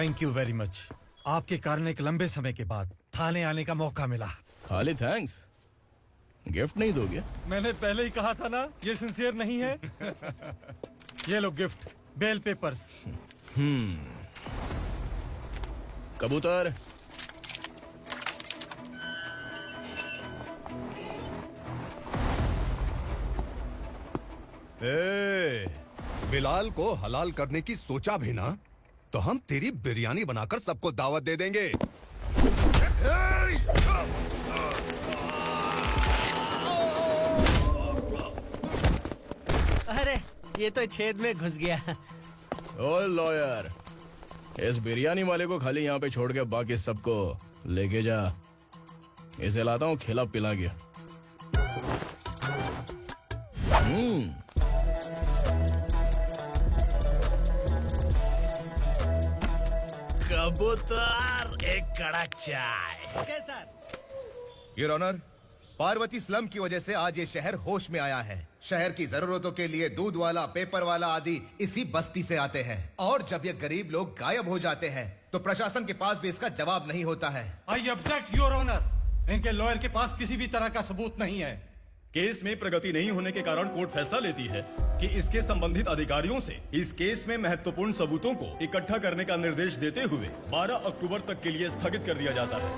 Thank you very much. आपके कारण एक लंबे समय के बाद थाने आने का मौका मिला। खाली थैंक्स, गिफ्ट नहीं दोगे? मैंने पहले ही कहा था ना, ये सिंसियर नहीं है। ये लो गिफ्ट, बेल पेपर्स। कबूतर, बिलाल को हलाल करने की सोचा भी ना, तो हम तेरी बिरयानी बनाकर सबको दावत दे देंगे। अरे ये तो छेद में घुस गया। ओ लॉयर, इस बिरयानी वाले को खाली यहाँ पे छोड़ के बाकी सबको लेके जा। इसे लाता हूँ खिला पिला के। कबूतर, एक कड़क चाय। Okay sir. Your honour, Parvati slum की वजह से आज ये शहर होश में आया है। शहर की जरूरतों के लिए दूध वाला, पेपर वाला आदि इसी बस्ती से आते हैं, और जब ये गरीब लोग गायब हो जाते हैं तो प्रशासन के पास भी इसका जवाब नहीं होता है। I object your honour. इनके लॉयर के पास किसी भी तरह का सबूत नहीं है। केस में प्रगति नहीं होने के कारण कोर्ट फैसला लेती है कि इसके संबंधित अधिकारियों से इस केस में महत्वपूर्ण सबूतों को इकट्ठा करने का निर्देश देते हुए 12 अक्टूबर तक के लिए स्थगित कर दिया जाता है।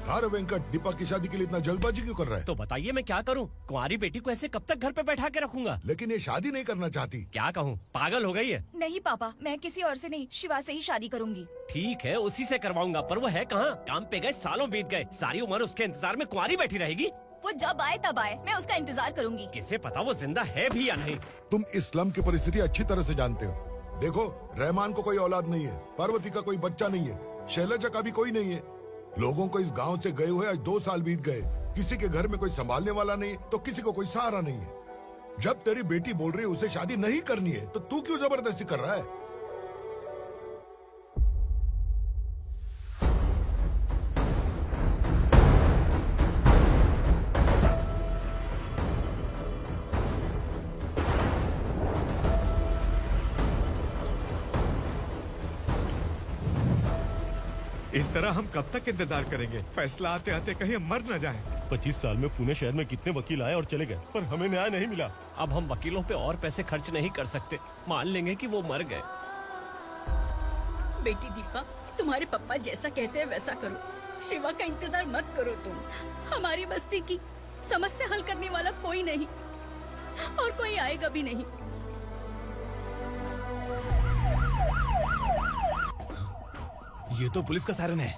अरे वेंकट, दीपक की शादी के लिए इतना जल्दबाजी क्यों कर रहा है? तो बताइए मैं क्या करूं? कुंवारी बेटी को ऐसे कब तक घर पे बैठा के रखूंगा? लेकिन ये शादी नहीं करना चाहती। क्या कहूं, पागल हो गई है। नहीं पापा, मैं किसी और से नहीं, शिवा से ही शादी करूंगी। ठीक है, उसी से करवाऊंगा, पर वो है कहाँ? काम पे गए, सालों बीत गए, सारी उम्र उसके इंतजार में कुंवारी बैठी रहेगी। वो जब आए तब आए, मैं उसका इंतजार करूंगी। किसे पता वो जिंदा है भी या नहीं। तुम इस्लाम की परिस्थिति अच्छी तरह से जानते हो। देखो, रहमान को कोई औलाद नहीं है, पार्वती का कोई बच्चा नहीं है, शैलजा का भी कोई नहीं है। लोगों को इस गांव से गए हुए आज 2 साल बीत गए। किसी के घर में कोई संभालने वाला नहीं, तो किसी को कोई सहारा नहीं है। जब तेरी बेटी बोल रही है उसे शादी नहीं करनी है, तो तू क्यों जबरदस्ती कर रहा है? इस तरह हम कब तक इंतजार करेंगे? फैसला आते आते कहीं हम मर न जाएं। 25 साल में पुणे शहर में कितने वकील आए और चले गए, पर हमें न्याय नहीं मिला। अब हम वकीलों पे और पैसे खर्च नहीं कर सकते। मान लेंगे कि वो मर गए। बेटी दीपा, तुम्हारे पापा जैसा कहते हैं वैसा करो। शिवा का इंतजार मत करो तुम। हमारी बस्ती की समस्या हल करने वाला कोई नहीं, और कोई आएगा भी नहीं। ये तो पुलिस का सायरन है।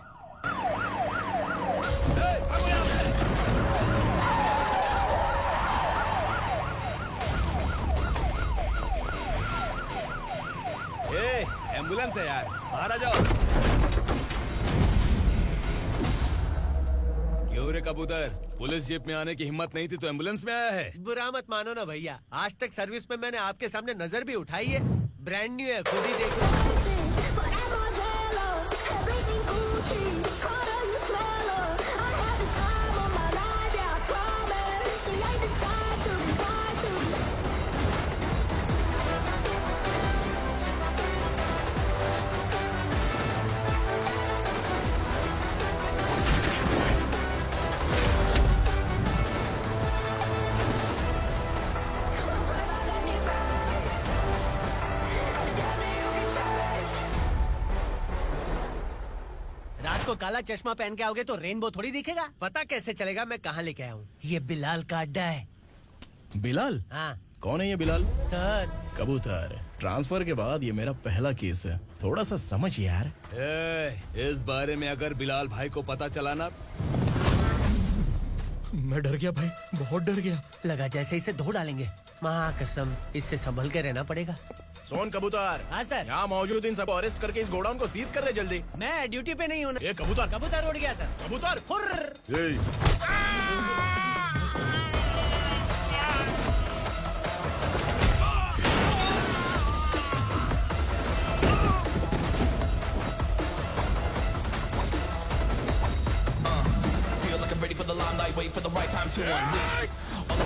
एम्बुलेंस है यार, बाहर आ जाओ। क्यों रे कबूतर, पुलिस जीप में आने की हिम्मत नहीं थी तो एम्बुलेंस में आया है? बुरा मत मानो ना भैया, आज तक सर्विस में मैंने आपके सामने नजर भी उठाई है। ब्रांड न्यू है, खुद ही देखो। रात को काला चश्मा पहन के आओगे तो रेनबो थोड़ी दिखेगा। पता कैसे चलेगा मैं कहाँ लेके आया हूँ? ये बिलाल का अड्डा है। बिलाल? हाँ कौन है ये बिलाल? सर, कबूतर, ट्रांसफर के बाद ये मेरा पहला केस है, थोड़ा सा समझ यार। इस बारे में अगर बिलाल भाई को पता चला ना। मैं डर गया भाई, बहुत डर गया। लगा जैसे इसे धो डालेंगे। माँ कसम, इससे संभल के रहना पड़ेगा। सोन कबूतर। हाँ सर। यहाँ मौजूद इन सबको अरेस्ट करके इस गोडाउन को सीज कर रहे जल्दी। मैं ड्यूटी पे नहीं हूँ। ये कबूतर। कबूतर उड़ गया सर। कबूतर। Feel like I'm ready for the limelight, wait for the right time to unleash. All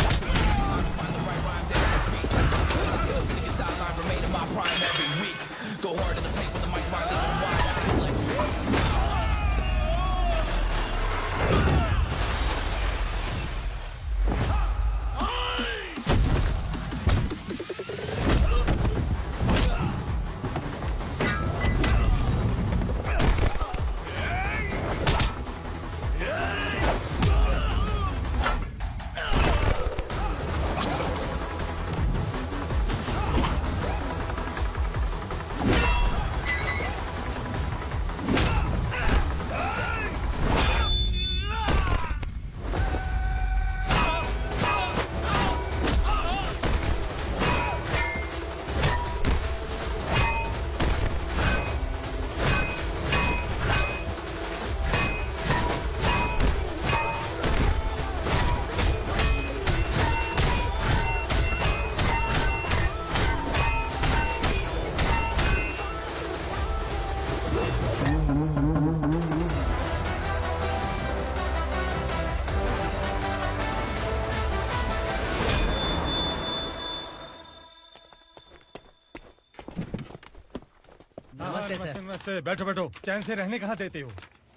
नमस्ते सर। नमस्ते। बैठो बैठो, चैन से रहने कहाँ देते हो?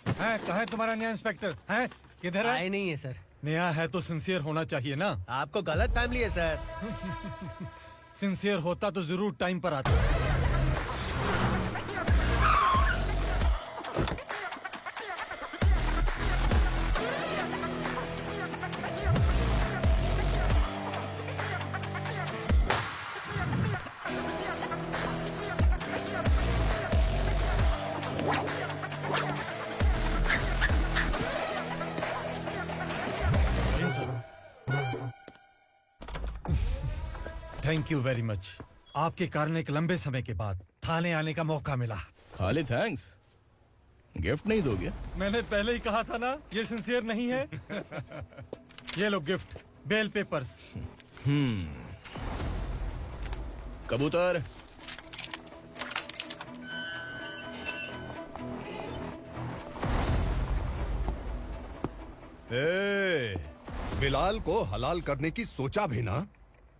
हैं, कहाँ है तुम्हारा नया इंस्पेक्टर? हैं, किधर है? आए नहीं है सर। नया है तो सिंसियर होना चाहिए ना। आपको गलत फैमिली है सर। सिंसियर होता तो जरूर टाइम पर आता। Thank you very much. आपके कारण एक लंबे समय के बाद थाने आने का मौका मिला। खाली थैंक्स, गिफ्ट नहीं दोगे? मैंने पहले ही कहा था ना, ये सिंसियर नहीं है। ये लो गिफ्ट, बेल पेपर्स। कबूतर। बिलाल को हलाल करने की सोचा भी ना,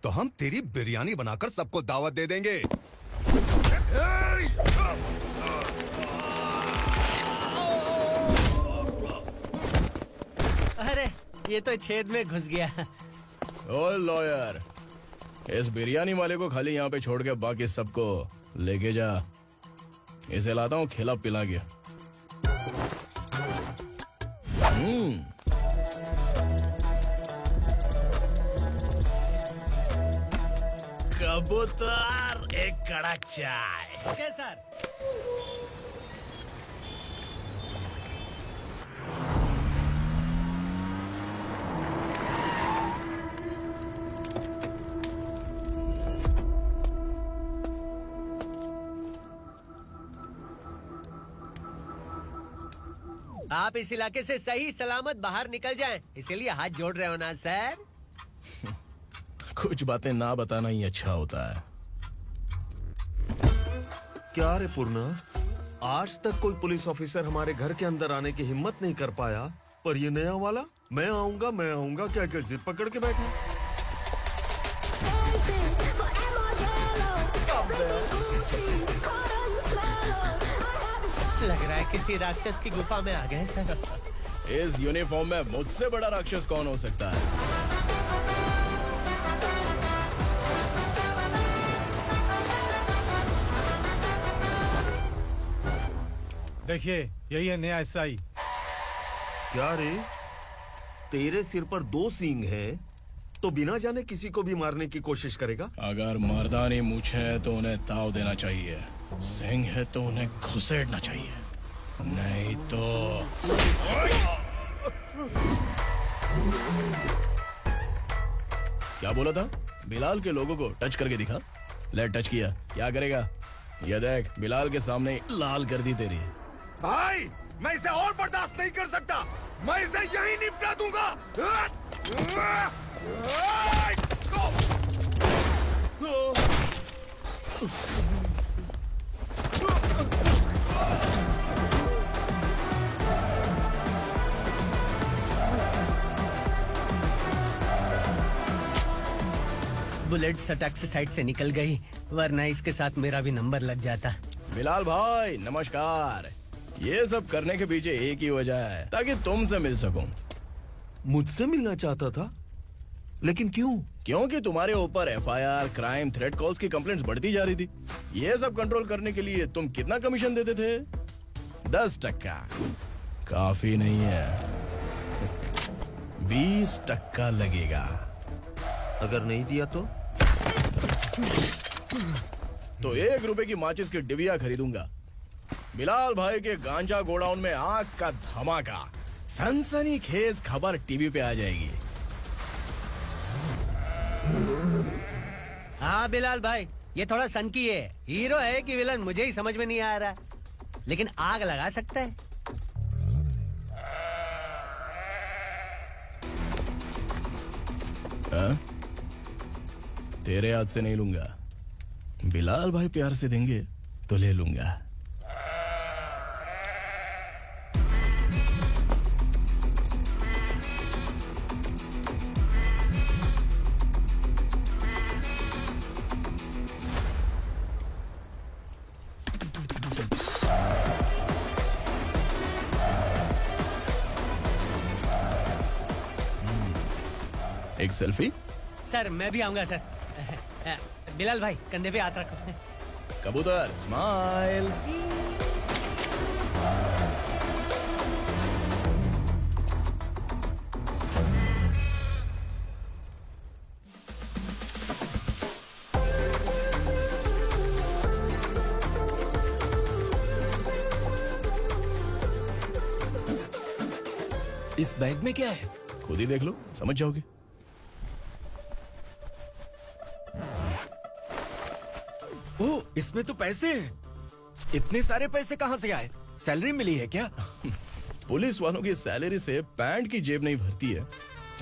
तो हम तेरी बिरयानी बनाकर सबको दावत दे देंगे। अरे ये तो छेद में घुस गया। ओ लॉयर, इस बिरयानी वाले को खाली यहाँ पे छोड़ के बाकी सबको लेके जा। इसे लाता हूँ खिला पिला के। कबूतर, एक कड़क चाय। Okay sir. आप इस इलाके से सही सलामत बाहर निकल जाएं, इसीलिए हाथ जोड़ रहे हो ना सर। कुछ बातें ना बताना ही अच्छा होता है। क्या रे पूर्णा, आज तक कोई पुलिस ऑफिसर हमारे घर के अंदर आने की हिम्मत नहीं कर पाया, पर ये नया वाला मैं आऊंगा क्या क्या जिद पकड़ के बैठा। लग रहा है किसी राक्षस की गुफा में आ गए सर। इस यूनिफॉर्म में मुझसे बड़ा राक्षस कौन हो सकता है? देखिए, यही है नया एसआई। क्या रे, तेरे सिर पर 2 सींग हैं, तो बिना जाने किसी को भी मारने की कोशिश करेगा? अगर मर्दानी मूछें हैं तो उन्हें ताव देना चाहिए, सिंह है तो उन्हें घुसेड़ना चाहिए, नहीं तो। क्या बोला था? बिलाल के लोगों को टच करके दिखा। ले टच किया, क्या करेगा? ये देख, बिलाल के सामने लाल कर दी तेरी। भाई, मैं इसे और बर्दाश्त नहीं कर सकता। मैं इसे यहीं निपटा दूंगा। बुलेट सटक से साइड से निकल गई, वरना इसके साथ मेरा भी नंबर लग जाता। बिलाल भाई नमस्कार। ये सब करने के पीछे एक ही वजह है, ताकि तुमसे मिल सकूं। मुझसे मिलना चाहता था, लेकिन क्यों? क्योंकि तुम्हारे ऊपर एफआईआर, क्राइम, थ्रेट कॉल्स की कंप्लेंट्स बढ़ती जा रही थी। ये सब कंट्रोल करने के लिए तुम कितना कमीशन देते थे? 10%। काफी नहीं है, 20% लगेगा। अगर नहीं दिया तो 1 रुपए की माचिस की डिबिया खरीदूंगा। बिलाल भाई के गांजा गोडाउन में आग का धमाका, सनसनीखेज खबर टीवी पे आ जाएगी। हाँ बिलाल भाई, ये थोड़ा सनकी है। हीरो है कि विलन मुझे ही समझ में नहीं आ रहा, लेकिन आग लगा सकता है। तेरे हाथ से नहीं लूंगा, बिलाल भाई प्यार से देंगे तो ले लूंगा। एक सेल्फी? सर मैं भी आऊंगा सर। बिलाल भाई कंधे पे हाथ रखो। कबूतर स्माइल। इस बैग में क्या है? खुद ही देख लो, समझ जाओगे। ओह, इसमें तो पैसे हैं। इतने सारे पैसे कहाँ से आए? सैलरी मिली है क्या? पुलिस वालों की सैलरी से पैंट की जेब नहीं भरती है,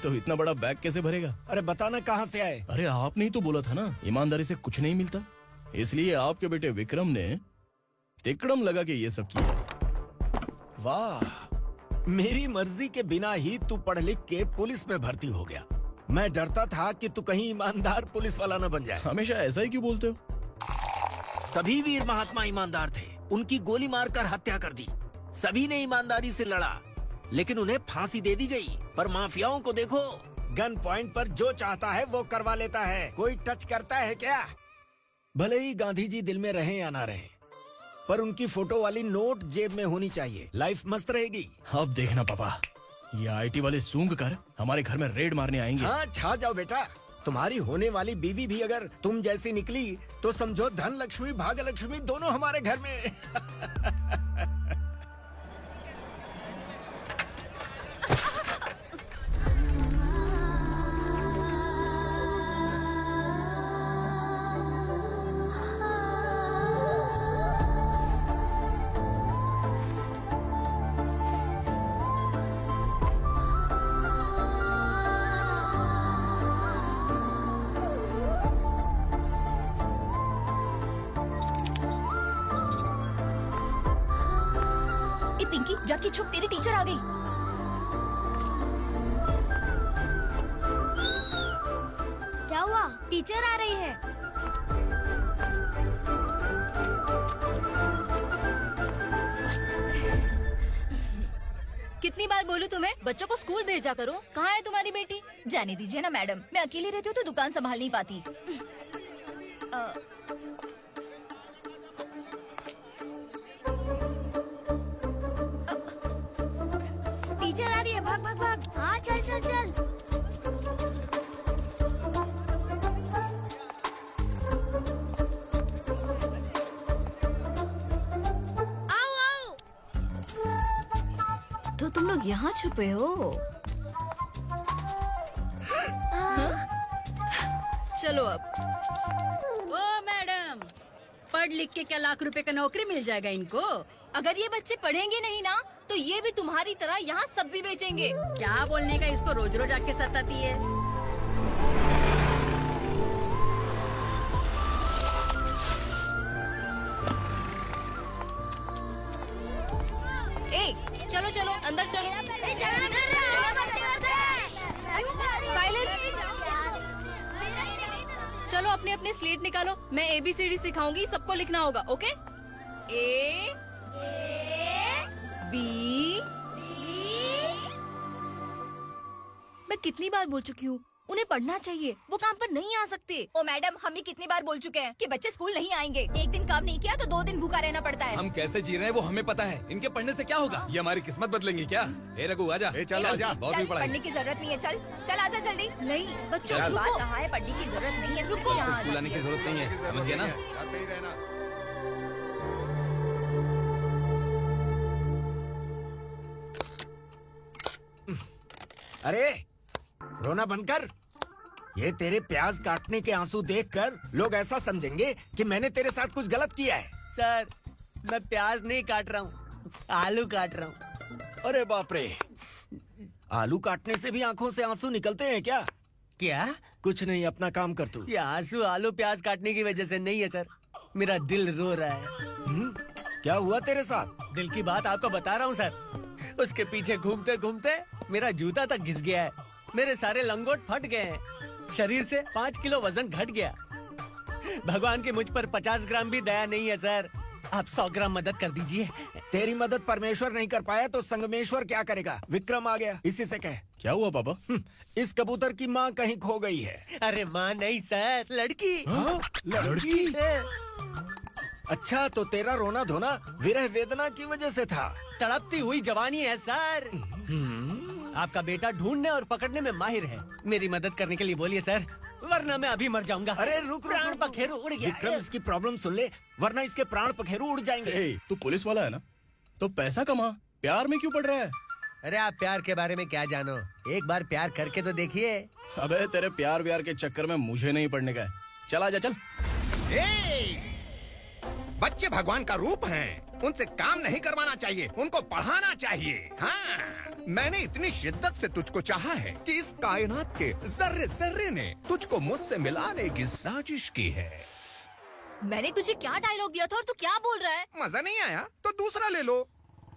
तो इतना बड़ा बैग कैसे भरेगा? अरे बताना कहाँ से आए? अरे आपने ही तो बोला था ना, ईमानदारी से कुछ नहीं मिलता, इसलिए आपके बेटे विक्रम ने तिकड़म लगा के ये सब किया। वाह, मेरी मर्जी के बिना ही तू पढ़ लिख के पुलिस में भर्ती हो गया। मैं डरता था कि तू कहीं ईमानदार पुलिस वाला न बन जाए। हमेशा ऐसा ही क्यों बोलते हो? सभी वीर महात्मा ईमानदार थे, उनकी गोली मारकर हत्या कर दी। सभी ने ईमानदारी से लड़ा, लेकिन उन्हें फांसी दे दी गई। पर माफियाओं को देखो, गन पॉइंट पर जो चाहता है वो करवा लेता है। कोई टच करता है क्या? भले ही गांधी जी दिल में रहे या ना रहे, पर उनकी फोटो वाली नोट जेब में होनी चाहिए। लाइफ मस्त रहेगी। अब देखना पापा, ये आईटी वाले सूंघ कर हमारे घर में रेड मारने आएंगे। हाँ, छा जाओ बेटा। तुम्हारी होने वाली बीवी भी अगर तुम जैसी निकली तो समझो धन लक्ष्मी भाग्य लक्ष्मी दोनों हमारे घर में। पिंकी जाके छुप, तेरी टीचर आ गई। क्या हुआ? टीचर आ रही है। कितनी बार बोलूं तुम्हें, बच्चों को स्कूल भेजा करो। कहाँ है तुम्हारी बेटी? जाने दीजिए ना मैडम, मैं अकेली रहती हूँ तो दुकान संभाल नहीं पाती। टीचर आ रही है, भाग भाग भाग। हाँ चल चल चल। आओ आओ। तो तुम लोग यहाँ छुपे हो? चलो अब। ओ मैडम, पढ़ लिख के क्या लाख रुपए का नौकरी मिल जाएगा इनको? अगर ये बच्चे पढ़ेंगे नहीं ना, तो ये भी तुम्हारी तरह यहाँ सब्जी बेचेंगे। क्या बोलने का, इसको रोज रोज आके सताती है। ए, चलो चलो अंदर चलो। साइलेंस। चलो अपने अपने स्लेट निकालो, मैं ABCD सिखाऊंगी, सबको लिखना होगा। ओके? A B। मैं कितनी बार बोल चुकी हूँ, उन्हें पढ़ना चाहिए, वो काम पर नहीं आ सकते। ओ मैडम, हम भी कितनी बार बोल चुके हैं कि बच्चे स्कूल नहीं आएंगे। एक दिन काम नहीं किया तो 2 दिन भूखा रहना पड़ता है। हम कैसे जी रहे हैं वो हमें पता है, इनके पढ़ने से क्या होगा? ये हमारी किस्मत बदलेंगी क्या? ए रघु आजा। चल आजा। बहुत ही पढ़ाई। पढ़ने की जरूरत नहीं है, चल चल आजा जल्दी। नहीं बच्चों, बात कहा है, पढ़ने की जरूरत नहीं है। रुको, स्कूल आने की जरूरत नहीं है, समझ गया ना? अरे रोना बंद कर। ये तेरे प्याज काटने के आंसू देखकर लोग ऐसा समझेंगे कि मैंने तेरे साथ कुछ गलत किया है। सर, मैं प्याज नहीं काट रहा हूँ, आलू काट रहा हूँ। अरे बाप रे, आलू काटने से भी आंखों से आंसू निकलते हैं क्या? क्या? कुछ नहीं, अपना काम कर तू। ये आंसू आलू प्याज काटने की वजह से नहीं है सर, मेरा दिल रो रहा है। क्या हुआ तेरे साथ? दिल की बात आपको बता रहा हूँ सर। उसके पीछे घूमते घूमते मेरा जूता तक घिस गया है, मेरे सारे लंगोट फट गए हैं, शरीर से 5 किलो वजन घट गया। भगवान की मुझ पर 50 ग्राम भी दया नहीं है सर। आप 100 ग्राम मदद कर दीजिए। तेरी मदद परमेश्वर नहीं कर पाया तो संगमेश्वर क्या करेगा? विक्रम आ गया, इसी से कह। क्या हुआ पापा? इस कबूतर की माँ कहीं खो गई है। अरे माँ नहीं सर, लड़की। लड़की? अच्छा, तो तेरा रोना धोना विरह वेदना की वजह से था। तड़पती हुई जवानी है सर। आपका बेटा ढूंढने और पकड़ने में माहिर है। मेरी मदद करने के लिए बोलिए सर, वरना मैं अभी मर जाऊंगा। अरे रुक, प्राण पखेरु उड़ गया। विक्रम, इसकी प्रॉब्लम सुन ले, वरना इसके प्राण पखेरु उड़ जाएंगे। तू पुलिस वाला है ना, तो पैसा कमा, प्यार में क्यों पड़ रहा है? अरे आप प्यार के बारे में क्या जानो, एक बार प्यार करके तो देखिए। अबे तेरे प्यार व्यार के चक्कर में मुझे नहीं पड़ने का है। चल आजा चल। बच्चे भगवान का रूप हैं, उनसे काम नहीं करवाना चाहिए, उनको पढ़ाना चाहिए। हाँ, मैंने इतनी शिद्दत से तुझको चाहा है कि इस कायनात के जर्रे जर्रे ने तुझको मुझसे मिलाने की साजिश की है। मैंने तुझे क्या डायलॉग दिया था और तू क्या बोल रहा है? मजा नहीं आया तो दूसरा ले लो।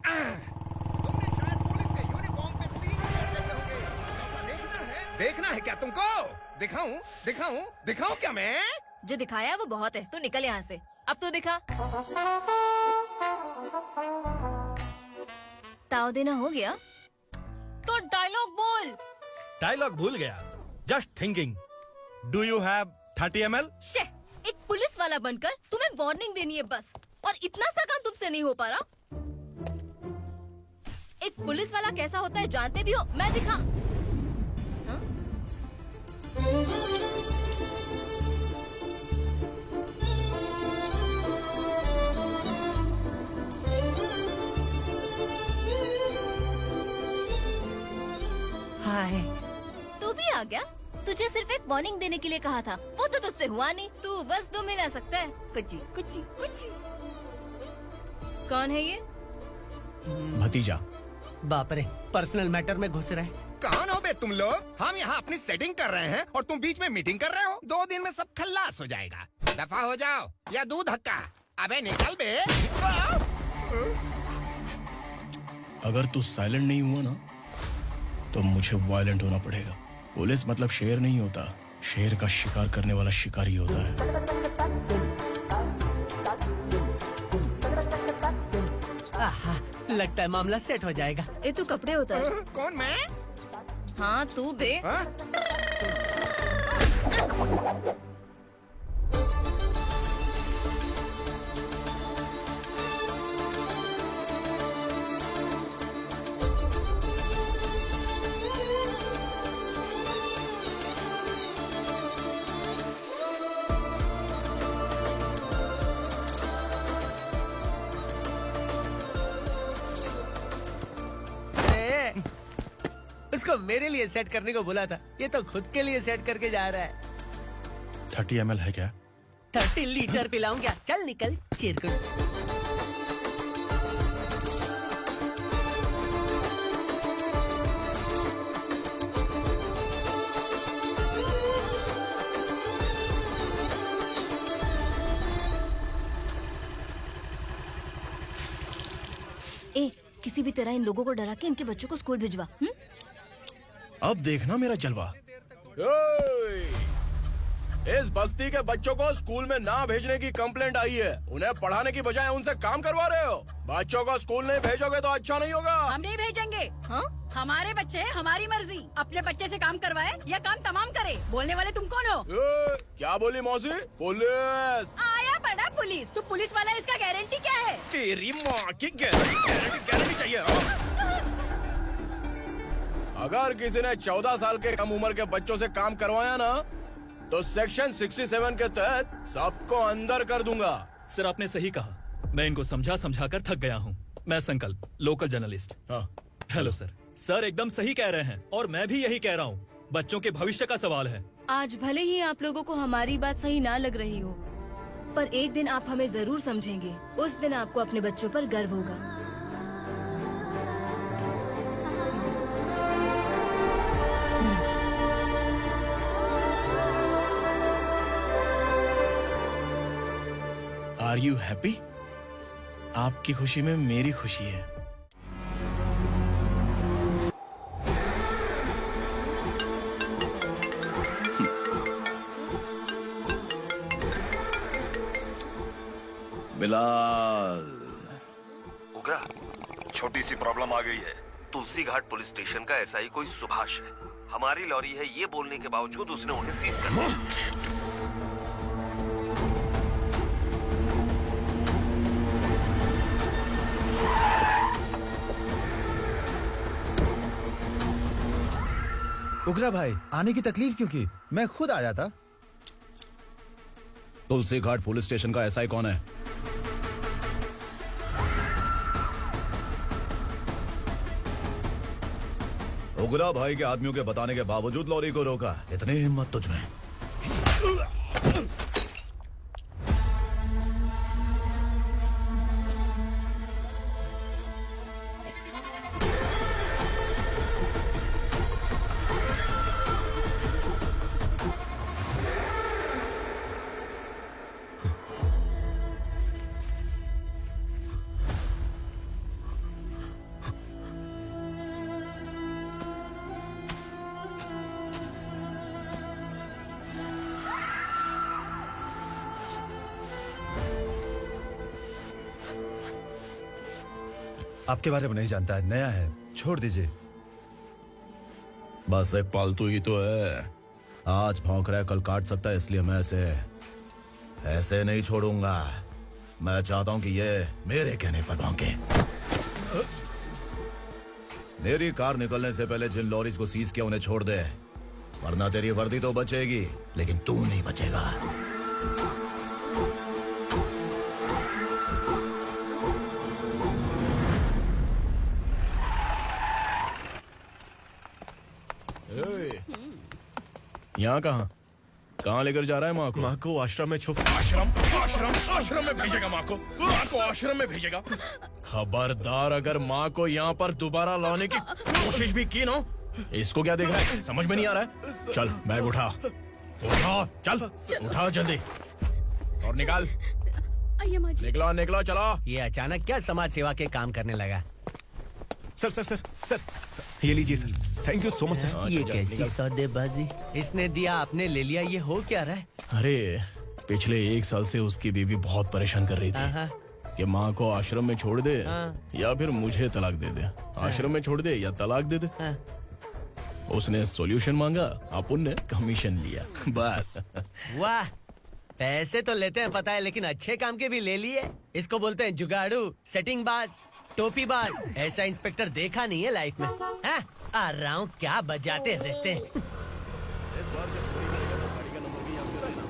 तुमने शायद पुलिस के यूनिफॉर्म पे 3 शेर देखे होंगे। देखना है क्या तुमको? दिखाऊं दिखाऊं दिखाऊं क्या मैं? जो दिखाया वो बहुत है, तू निकल यहाँ से। अब तो दिखा। ताव देना हो गया तो डायलॉग बोल। डायलॉग भूल गया। Just thinking. Do you have 30 ml? शे, एक पुलिस वाला बनकर तुम्हें वार्निंग देनी है बस, और इतना सा काम तुमसे नहीं हो पा रहा। एक पुलिस वाला कैसा होता है जानते भी हो? मैं दिखा। हाँ? हाय, तू भी आ गया? तुझे सिर्फ एक वार्निंग देने के लिए कहा था, वो तो तुझसे हुआ नहीं। तू बस 2 मिला सकता है। कुची कुची कुची। कौन है ये? भतीजा। बाप रे, पर्सनल मैटर में घुस रहे। कौन हो बे तुम लोग? हम यहाँ अपनी सेटिंग कर रहे हैं और तुम बीच में मीटिंग कर रहे हो। 2 दिन में सब खल्लास हो जाएगा। दफा हो जाओ या दूध हक्का। अबे निकल बे। अगर तू साइलेंट नहीं हुआ ना तो मुझे वायलेंट होना पड़ेगा। पुलिस मतलब शेर नहीं होता, शेर का शिकार करने वाला शिकारी होता है। आहा, लगता है मामला सेट हो जाएगा। ये तू कपड़े उतार। कौन मैं? हाँ तू बे। उसको मेरे लिए सेट करने को बोला था, ये तो खुद के लिए सेट करके जा रहा है। 30 ml है क्या? 30 लीटर पिलाऊं क्या? चल निकल चिरकुट। ए, किसी भी तरह इन लोगों को डरा के इनके बच्चों को स्कूल भिजवा। अब देखना मेरा जलवा। इस बस्ती के बच्चों को स्कूल में ना भेजने की कंप्लेंट आई है। उन्हें पढ़ाने की बजाय उनसे काम करवा रहे हो। बच्चों को स्कूल नहीं भेजोगे तो अच्छा नहीं होगा। हम नहीं भेजेंगे। हाँ? हमारे बच्चे, हमारी मर्जी। अपने बच्चे से काम करवाए या काम तमाम करे। बोलने वाले तुम कौन हो? क्या बोली मौसी? पुलिस आया बड़ा पुलिस। तू पुलिस वाला, इसका गारंटी क्या है? तेरी माँ की गारंटी चाहिए। अगर किसी ने 14 साल के कम उम्र के बच्चों से काम करवाया ना तो सेक्शन 67 के तहत सबको अंदर कर दूंगा। सर आपने सही कहा। मैं इनको समझा समझा कर थक गया हूँ। मैं संकल्प, local journalist. Hello sir. Sir एकदम सही कह रहे हैं और मैं भी यही कह रहा हूँ। बच्चों के भविष्य का सवाल है। आज भले ही आप लोगों को हमारी बात सही ना लग रही हो, पर एक दिन आप हमें जरूर समझेंगे। उस दिन आपको अपने बच्चों पर गर्व होगा। Are you happy? आपकी खुशी में मेरी खुशी है। बिलाल, उगरा, छोटी सी प्रॉब्लम आ गई है। तुलसी घाट पुलिस स्टेशन का एसआई कोई सुभाष है। हमारी लॉरी है ये बोलने के बावजूद उसने उन्हें सीज कर दिया। उगरा भाई, आने की तकलीफ क्यों की? मैं खुद आया था। तुलसी घाट पुलिस स्टेशन का एसआई कौन है? उगरा भाई के आदमियों के बताने के बावजूद लॉरी को रोका। इतनी हिम्मत तुझमें? आपके बारे में नहीं जानता है, नया है, छोड़ दीजिए। बस एक पालतू ही तो है। आज भौंक रहा है, कल काट सकता है, इसलिए मैं ऐसे नहीं छोड़ूंगा। मैं चाहता हूं कि ये मेरे कहने पर भौंके। मेरी कार निकलने से पहले जिन लॉरीज को सीज किया उन्हें छोड़ दे, वरना तेरी वर्दी तो बचेगी लेकिन तू नहीं बचेगा। यहाँ कहाँ लेकर जा रहा है माँ को? माँ को आश्रम में आश्रम में भेजेगा माँ को? माँ को आश्रम में भेजेगा? खबरदार, अगर माँ को यहाँ पर दोबारा लाने की कोशिश भी की ना, इसको क्या देख रहा है? समझ में नहीं आ रहा है? चल बैग उठा, चल उठा जल्दी और निकाल। निकला चला। ये अचानक क्या समाज सेवा के काम करने लगा? सर, ये लीजिए sir. Thank you so much sir. ये कैसी सौदेबाजी? इसने दिया, आपने ले लिया, ये हो क्या रहा है? अरे पिछले 1 साल से उसकी बीवी बहुत परेशान कर रही थी कि माँ को आश्रम में छोड़ दे या फिर मुझे तलाक दे दे। आश्रम में छोड़ दे या तलाक दे दे। उसने सॉल्यूशन मांगा, अपन ने कमीशन लिया, बस। वाह, पैसे तो लेते हैं पता है, लेकिन अच्छे काम के भी ले लिए। इसको बोलते हैं जुगाड़ू, सेटिंग बाज, टोपी बाज। ऐसा इंस्पेक्टर देखा नहीं है लाइफ में। हाँ? आ रहा हूँ, क्या बजाते रहते हैं।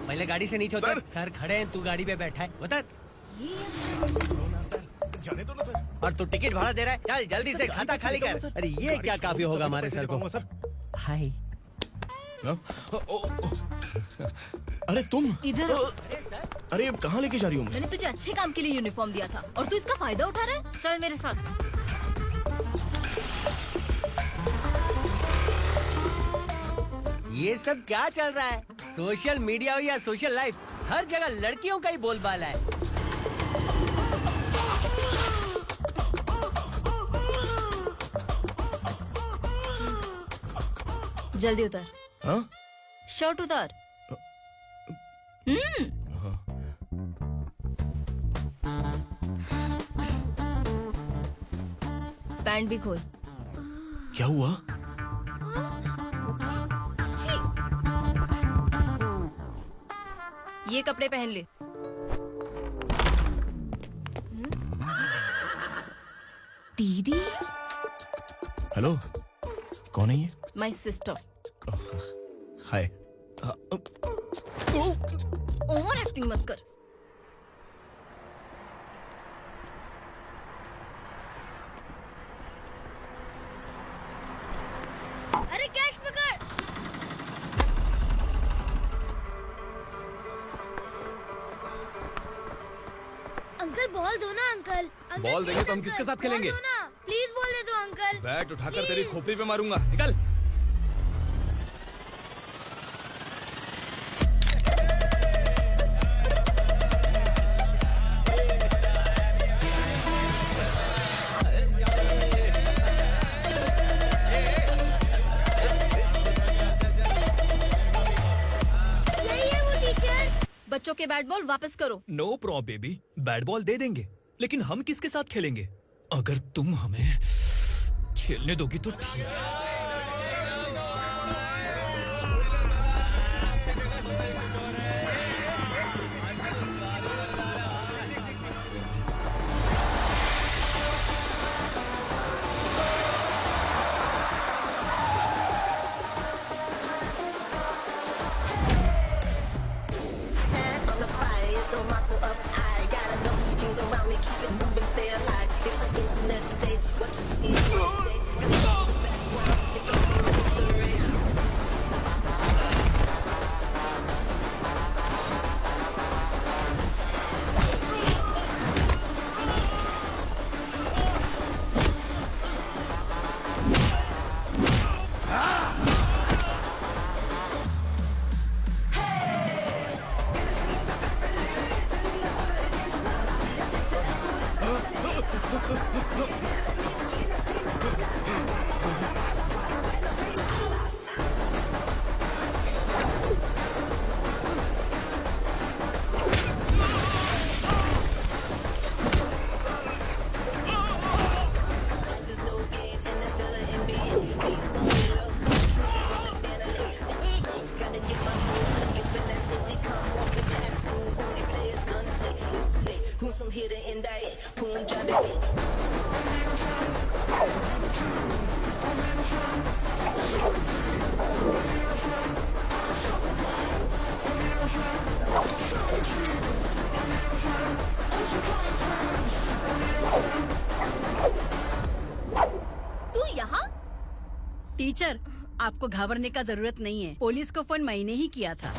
पहले गाड़ी से नीचे उतर। सर खड़े हैं, तू गाड़ी पे बैठा है, उतर। जाने दो ना सर। और तू टिकट भाड़ा दे रहा है? चल जल्दी से खाता खाली कर। अरे ये क्या काफी होगा हमारे सर को। हाय। अरे तुम इधर। अरे कहाँ लेके जा रही हो मुझे? मैंने तुझे अच्छे काम के लिए यूनिफॉर्म दिया था और तू इसका फायदा उठा रहा है। चल मेरे साथ। ये सब क्या चल रहा है? सोशल मीडिया हो या सोशल लाइफ, हर जगह लड़कियों का ही बोलबाला है। जल्दी उतर। हाँ? शर्ट उतार। पैंट भी खोल। क्या हुआ? ये कपड़े पहन ले। दीदी। हेलो, कौन है ये? My sister. Hi. Over acting मत कर। अरे कैच पकड़। अंकल बॉल दो ना अंकल। बॉल देंगे तो हम किसके साथ खेलेंगे? प्लीज बॉल दे दो अंकल। बैट उठाकर तेरी खोपड़ी पे मारूंगा, निकल। बच्चों के बैट बॉल वापस करो। No problem baby, bat ball दे देंगे, लेकिन हम किसके साथ खेलेंगे? अगर तुम हमें खेलने दोगी तो ठीक है। टीचर, आपको घबराने का जरूरत नहीं है। पुलिस को फोन मैंने ही किया था।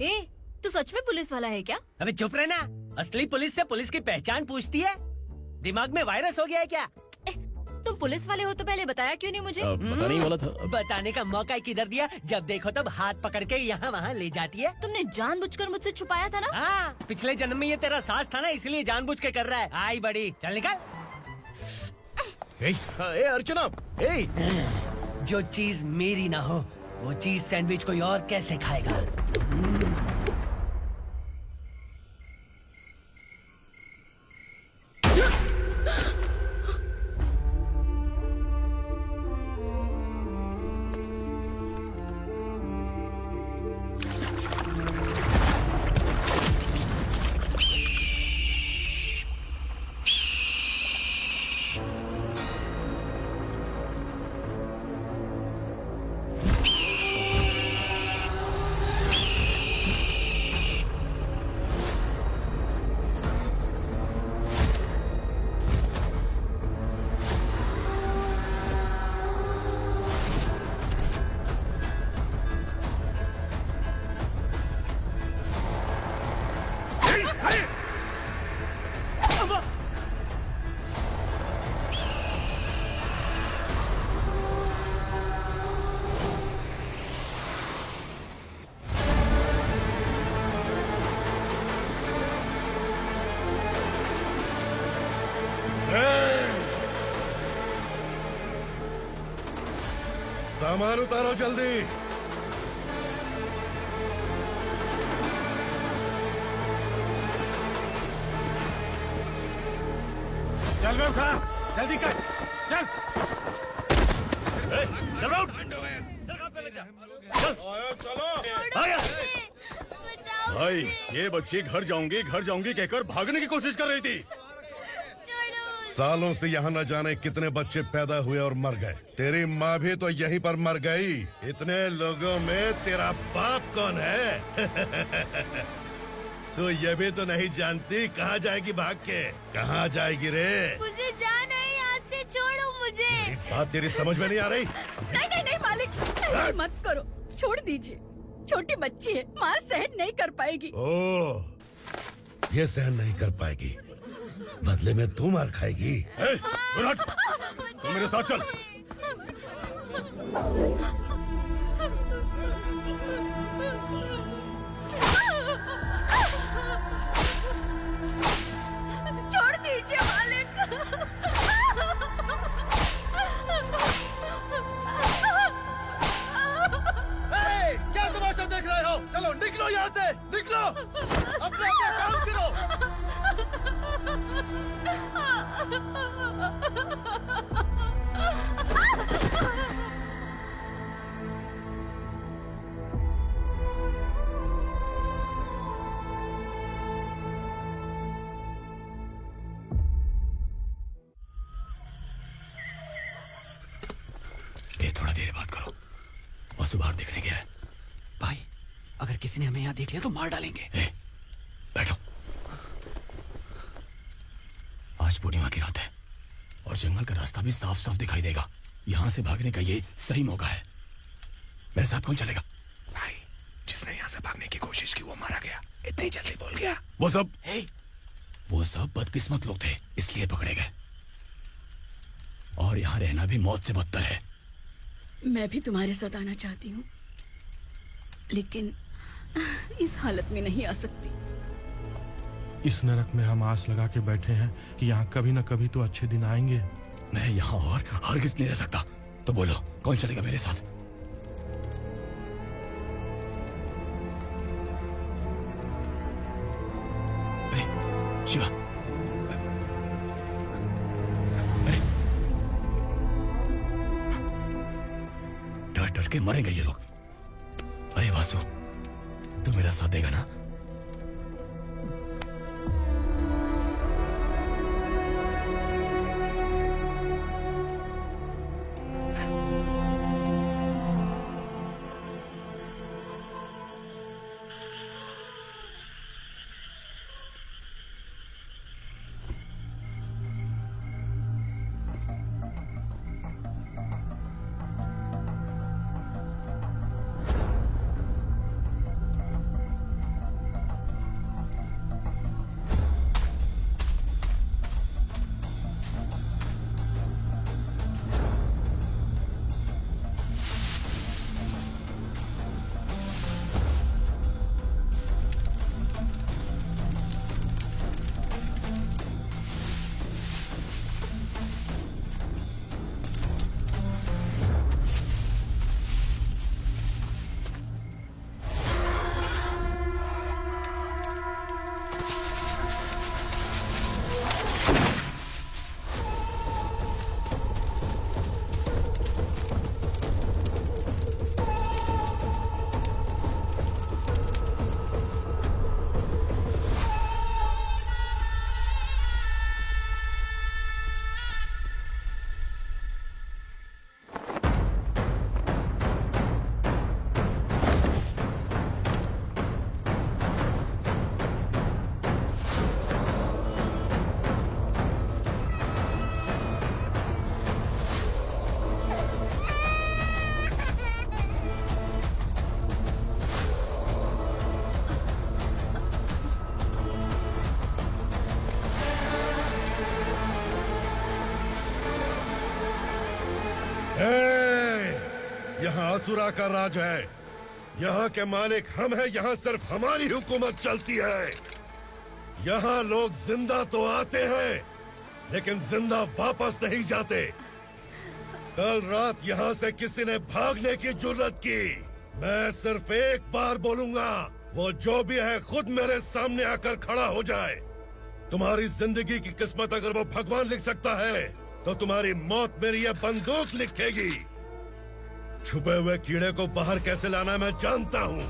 ए, तू सच में पुलिस वाला है क्या? अबे चुप रहना। असली पुलिस से पुलिस की पहचान पूछती है? दिमाग में वायरस हो गया है क्या? तुम पुलिस वाले हो तो पहले बताया क्यों नहीं मुझे? बताने ही वाला था। बताने का मौका किधर दिया? जब देखो तब हाथ पकड़ के यहाँ वहाँ ले जाती है। तुमने जानबूझकर मुझसे छुपाया था ना? हाँ, पिछले जन्म में ये तेरा सास था ना, इसलिए जानबूझ के कर रहा है। आई बड़ी, चल निकल। ए अर्चना, जो चीज मेरी ना हो वो चीज सैंडविच कोई और कैसे खाएगा? सामान उतारो जल्दी। चल बे उठा, जल्दी कर, चल। चल उठ। चलो। भाई, ये बच्ची घर जाऊंगी कहकर भागने की कोशिश कर रही थी। सालों से यहाँ न जाने कितने बच्चे पैदा हुए और मर गए। तेरी माँ भी तो यहीं पर मर गई। इतने लोगों में तेरा बाप कौन है? तू ये भी तो नहीं जानती कहाँ जाएगी भाग के? कहाँ जाएगी रे? मुझे जाना है, यहाँ से छोड़ो मुझे। बात तेरी समझ में नहीं आ रही? नहीं मालिक, ऐसे मत करो, छोड़ दीजिए। छोटी बच्ची है, माँ सहन नहीं कर पाएगी। ओह, ये सहन नहीं कर पाएगी, बदले में तू मार खाएगी। तू मेरे साथ चल। छोड़ दीजिए मालिक। क्या तमाशा देख रहे हो? चलो निकलो यहाँ से, निकलो। अपना काम करो। थोड़ा देर बात करो। वासु बाहर देखने गया है। भाई अगर किसी ने हमें यहाँ देख लिया तो मार डालेंगे। बैठो। आज पूर्णिमा की रात है और जंगल का रास्ता भी साफ साफ दिखाई देगा। यहाँ से भागने का ये सही मौका है। मेरे साथ कौन चलेगा? भाई जिसने यहाँ से भागने की कोशिश की वो मारा गया। इतनी जल्दी बोल गया। वो सब बदकिस्मत लोग थे, इसलिए पकड़े गए। और यहाँ रहना भी मौत से बदतर है। मैं भी तुम्हारे साथ आना चाहती हूँ, लेकिन इस हालत में नहीं आ सकती। इस नरक में हम आस लगा के बैठे हैं कि यहाँ कभी न कभी तो अच्छे दिन आएंगे। मैं यहाँ और हरगिज़ नहीं रह सकता। तो बोलो कौन चलेगा मेरे साथ? शिवा, डर डर के मरेंगे ये लोग। अरे वासु, तू मेरा साथ देगा ना? यहाँ असुरा का राज है। यहाँ के मालिक हम हैं। यहाँ सिर्फ हमारी हुकूमत चलती है। यहाँ लोग जिंदा तो आते हैं लेकिन जिंदा वापस नहीं जाते। कल रात यहाँ से किसी ने भागने की जुर्रत की, मैं सिर्फ एक बार बोलूंगा, वो जो भी है खुद मेरे सामने आकर खड़ा हो जाए। तुम्हारी जिंदगी की किस्मत अगर वो भगवान लिख सकता है तो तुम्हारी मौत मेरी ये बंदूक लिखेगी। छुपे हुए कीड़े को बाहर कैसे लाना मैं जानता हूँ।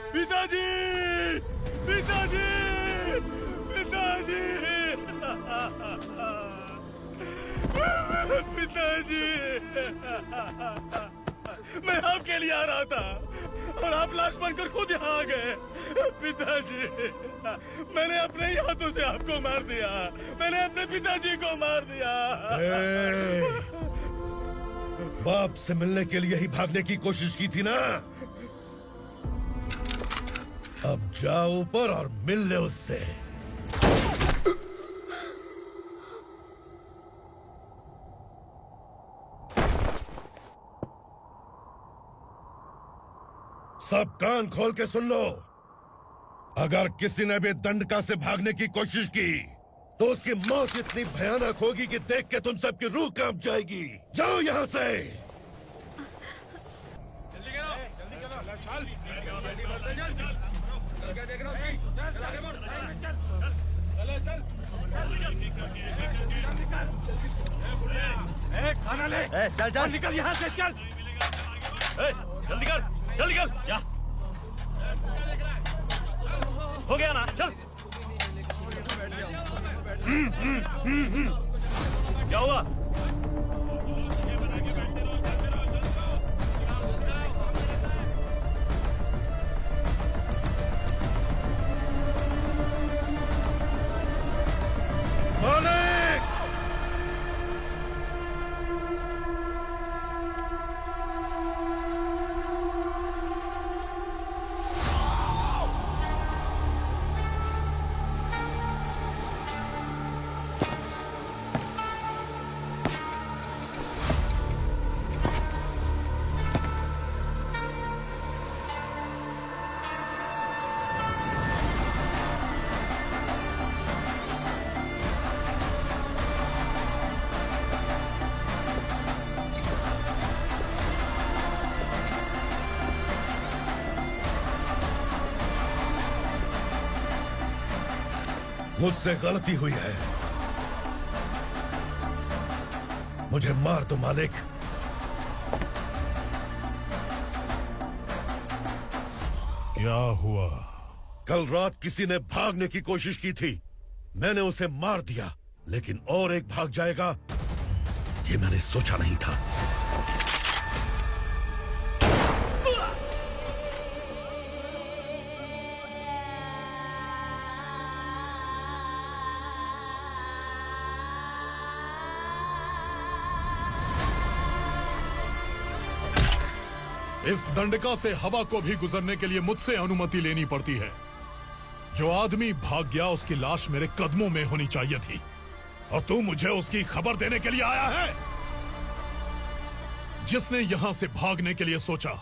पिताजी, पिताजी, पिताजी, पिताजी, मैं आपके लिए आ रहा था और आप लाश बनकर खुद यहाँ आ गए। पिताजी, मैंने अपने ही हाथों से आपको मार दिया। मैंने अपने पिताजी को मार दिया। बाप से मिलने के लिए ही भागने की कोशिश की थी ना? अब जाओ ऊपर और मिल ले उससे। सब कान खोल के सुन लो। अगर किसी ने भी दंडका से भागने की कोशिश की तो उसकी मौत इतनी भयानक होगी कि देख के तुम सबकी रूह कांप जाएगी। जाओ यहाँ से। खाना ले। चल चल निकल यहाँ से, चल। जल्दी कर, जल्दी कर, जा। हो गया ना, चल। क्या हुआ? मुझसे गलती हुई है, मुझे मार दो मालिक। क्या हुआ? कल रात किसी ने भागने की कोशिश की थी, मैंने उसे मार दिया, लेकिन और एक भाग जाएगा ये मैंने सोचा नहीं था। इस दंडका से हवा को भी गुजरने के लिए मुझसे अनुमति लेनी पड़ती है। जो आदमी भाग गया उसकी लाश मेरे कदमों में होनी चाहिए थी, और तू मुझे उसकी खबर देने के लिए आया है। जिसने यहां से भागने के लिए सोचा,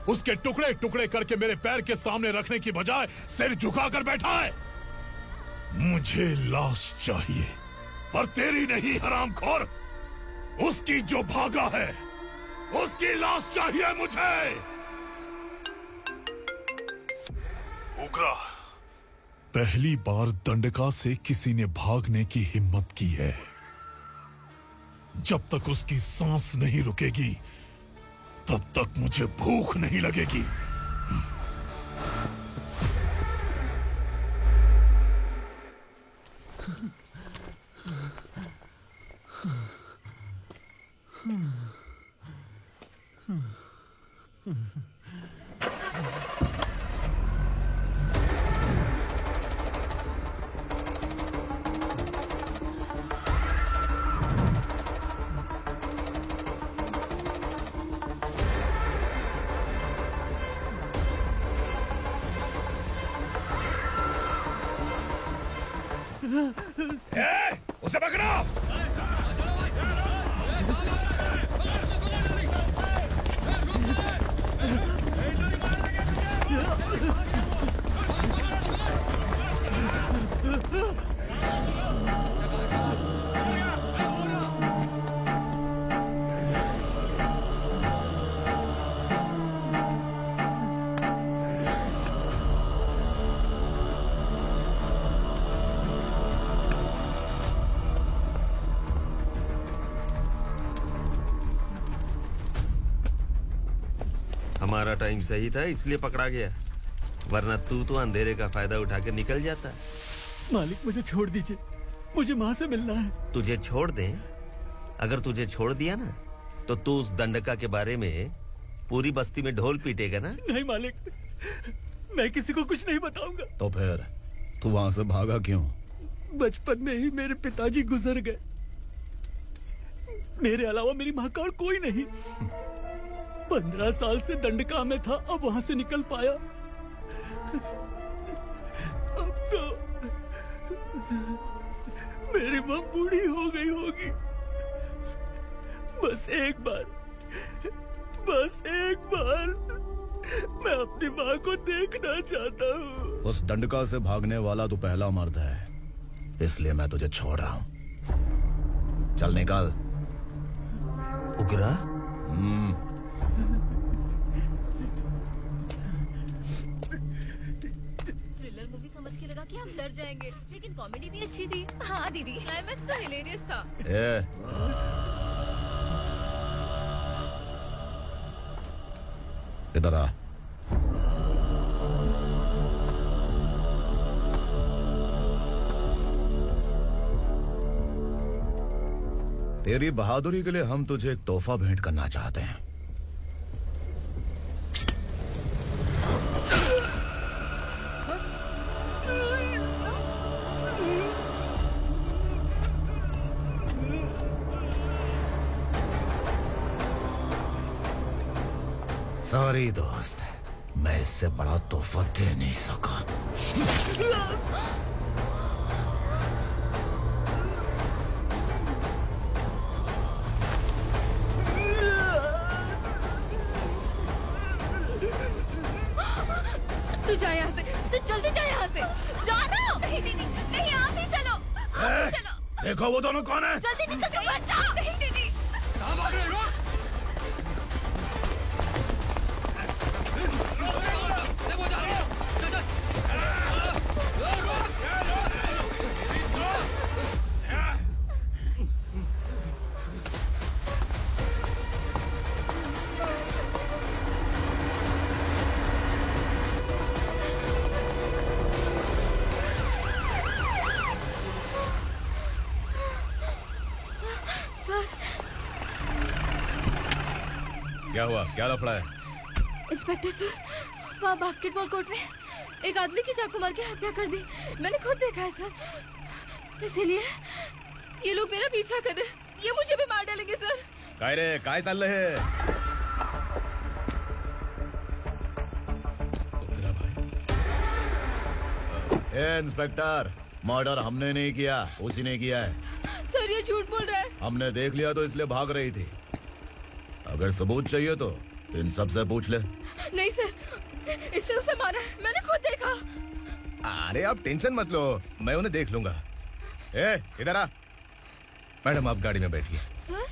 उसके टुकड़े टुकड़े करके मेरे पैर के सामने रखने की बजाय सिर झुकाकर बैठा है। मुझे लाश चाहिए, पर तेरी नहीं हरामखोर, उसकी जो भागा है उसकी लाश चाहिए मुझे। उग्रा, पहली बार दंडका से किसी ने भागने की हिम्मत की है। जब तक उसकी सांस नहीं रुकेगी तब तक मुझे भूख नहीं लगेगी। उसे पकड़ो। हमारा टाइम सही था इसलिए पकड़ा गया, वरना तू तो अंधेरे का फायदा उठा के निकल जाता। मालिक मुझे छोड़ दीजिए, मुझे माँ से मिलना है। तुझे छोड़ दें? अगर तुझे छोड़ दिया ना तो तू उस दंडका के बारे में पूरी बस्ती में ढोल पीटेगा ना। नहीं मालिक, मैं किसी को कुछ नहीं बताऊंगा। तो फिर तू वहां से भागा क्यों? बचपन में ही मेरे पिताजी गुजर गए, मेरे अलावा मेरी माँ का और कोई नहीं। 15 साल से दंडका में था, अब वहां से निकल पाया। अब तो मेरी माँ बूढ़ी हो गई होगी। बस एक बार मैं अपनी माँ को देखना चाहता हूँ। उस दंडका से भागने वाला तू पहला मर्द है, इसलिए मैं तुझे छोड़ रहा हूँ। चल निकल। उग्रा? कि हम डर जाएंगे, लेकिन कॉमेडी भी अच्छी थी। हाँ दीदी, क्लाइमैक्स तो हिलेरियस था। इधर आ। तेरी बहादुरी के लिए हम तुझे एक तोहफा भेंट करना चाहते हैं। सॉरी दोस्त, मैं इससे बड़ा तोहफा दे नहीं सका। तू जा यहाँ से, तू जल्दी जा यहाँ से। जानो। नहीं दीदी, नहीं आप ही चलो, आप ही चलो। देखो वो दोनों कौन है? जल्दी निकल के मत जाओ। नहीं दीदी। कहाँ भाग रहे हो? क्या हुआ? क्या लफड़ा है? इंस्पेक्टर सर, वहाँ बास्केटबॉल कोर्ट में एक आदमी की चाकू मार के हत्या कर दी। मैंने खुद देखा है सर, इसीलिए ये लोग मेरा पीछा कर रहे। ये मुझे भी मार डालेंगे सर। काय रे, काय चाललंय हे? ए इंस्पेक्टर, मर्डर हमने नहीं किया, उसी ने किया है। सर ये झूठ बोल रहा है। हमने देख लिया तो इसलिए भाग रही थी। अगर सबूत चाहिए तो इन सब से पूछ ले। नहीं सर, इसने उसे मारा है, मैंने खुद देखा। अरे आप टेंशन मत लो, मैं उन्हें देख लूंगा। ए इधर आ। मैडम आप गाड़ी में बैठिए। सर?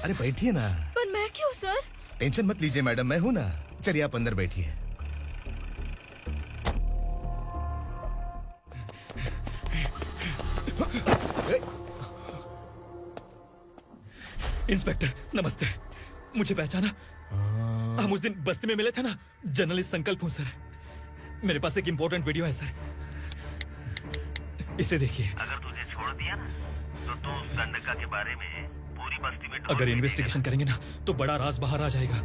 अरे बैठिए ना। पर मैं क्यों सर? टेंशन मत लीजिए मैडम, मैं हूं ना। चलिए आप अंदर बैठिए। इंस्पेक्टर नमस्ते, मुझे पहचाना? हम उस दिन बस्ती में मिले थे ना। जर्नलिस्ट संकल्प हूँ सर। मेरे पास एक इम्पोर्टेंट वीडियो है सर, इसे देखिए। अगर तुझे छोड़ दिया ना तो तू गंडका के बारे में पूरी बस्ती में अगर इन्वेस्टिगेशन करेंगे ना तो बड़ा राज बाहर आ जाएगा।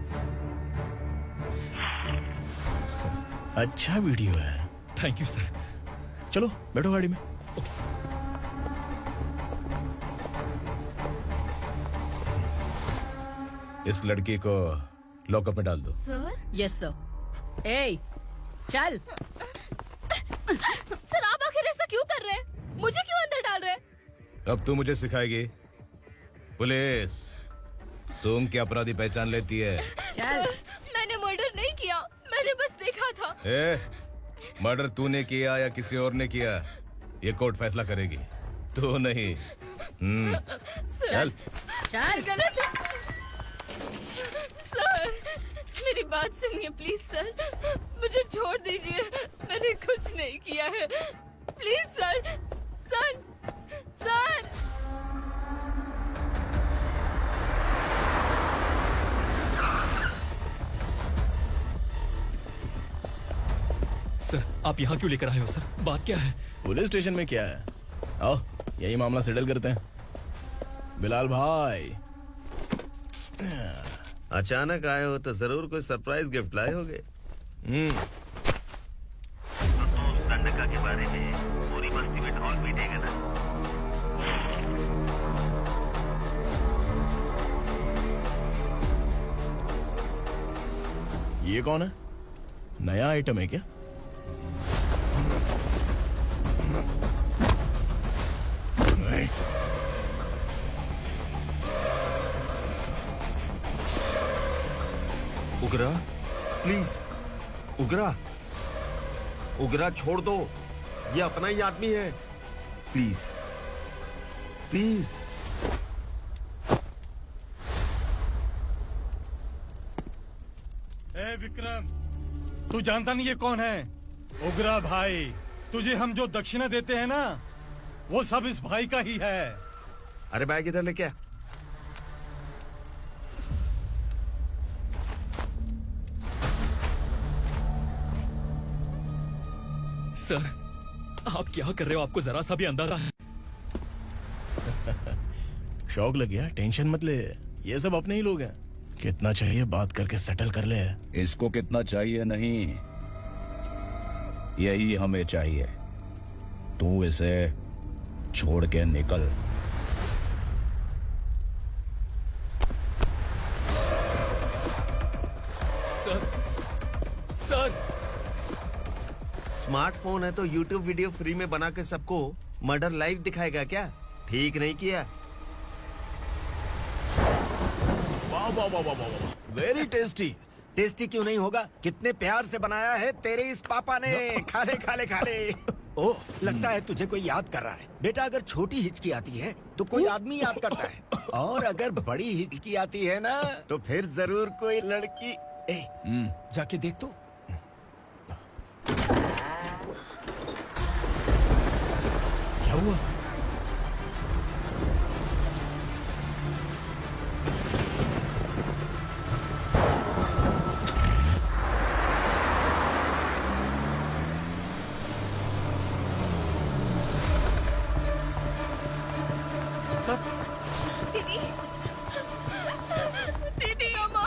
अच्छा वीडियो है। Thank you sir. चलो बैठो गाड़ी में। इस लड़की को लॉकअप में डाल दो। सर? Yes sir. ए चल। सर आप आखिर ऐसा क्यों कर रहे हैं? मुझे क्यों अंदर डाल रहे हैं? अब तू मुझे सिखाएगी? पुलिस सूंघ के अपराधी पहचान लेती है। चल। मैंने मर्डर नहीं किया, मैंने बस देखा था। मर्डर तूने किया या किसी और ने किया, ये कोर्ट फैसला करेगी, तू नहीं। चल चल। गलत है सर, मेरी बात सुनिए प्लीज सर, मुझे छोड़ दीजिए, मैंने कुछ नहीं किया है। Please sir, sir, sir. Sir आप यहाँ क्यों लेकर आए हो सर? बात क्या है? पुलिस स्टेशन में क्या है? आओ यही मामला सेटल करते हैं। बिलाल भाई अचानक आए हो तो जरूर कोई सरप्राइज गिफ्ट लाए होगे। तो तू गंडका के बारे में पूरी बस्ती में ढोल पीटेगा ना। ये कौन है? नया आइटम है क्या? उगरा प्लीज, उगरा, उगरा छोड़ दो, ये अपना ही आदमी है। Please please. ए विक्रम, तू जानता नहीं ये कौन है? उगरा भाई, तुझे हम जो दक्षिणा देते हैं ना, वो सब इस भाई का ही है। अरे बैग इधर लेके आ। सर, आप क्या कर रहे हो? आपको जरा सा भी अंदाजा है? शौक लग गया? टेंशन मत ले, ये सब अपने ही लोग हैं। कितना चाहिए बात करके सेटल कर ले। इसको कितना चाहिए नहीं, यही हमें चाहिए। तू इसे छोड़ के निकल। सर स्मार्टफोन है तो YouTube वीडियो फ्री में बना के सबको मर्डर लाइव दिखाएगा क्या? ठीक नहीं किया। वाह वाह वाह वाह वाह, वेरी टेस्टी। टेस्टी क्यों नहीं होगा? कितने प्यार से बनाया है तेरे इस पापा ने। खा ले खा ले खा ले। ओह, लगता है तुझे कोई याद कर रहा है। बेटा, अगर छोटी हिचकी आती है तो कोई आदमी याद करता है, और अगर बड़ी हिचकी आती है ना तो फिर जरूर कोई लड़की। जाके देख तो। क्या हुआ? दीदी, दीदी, अम्मा,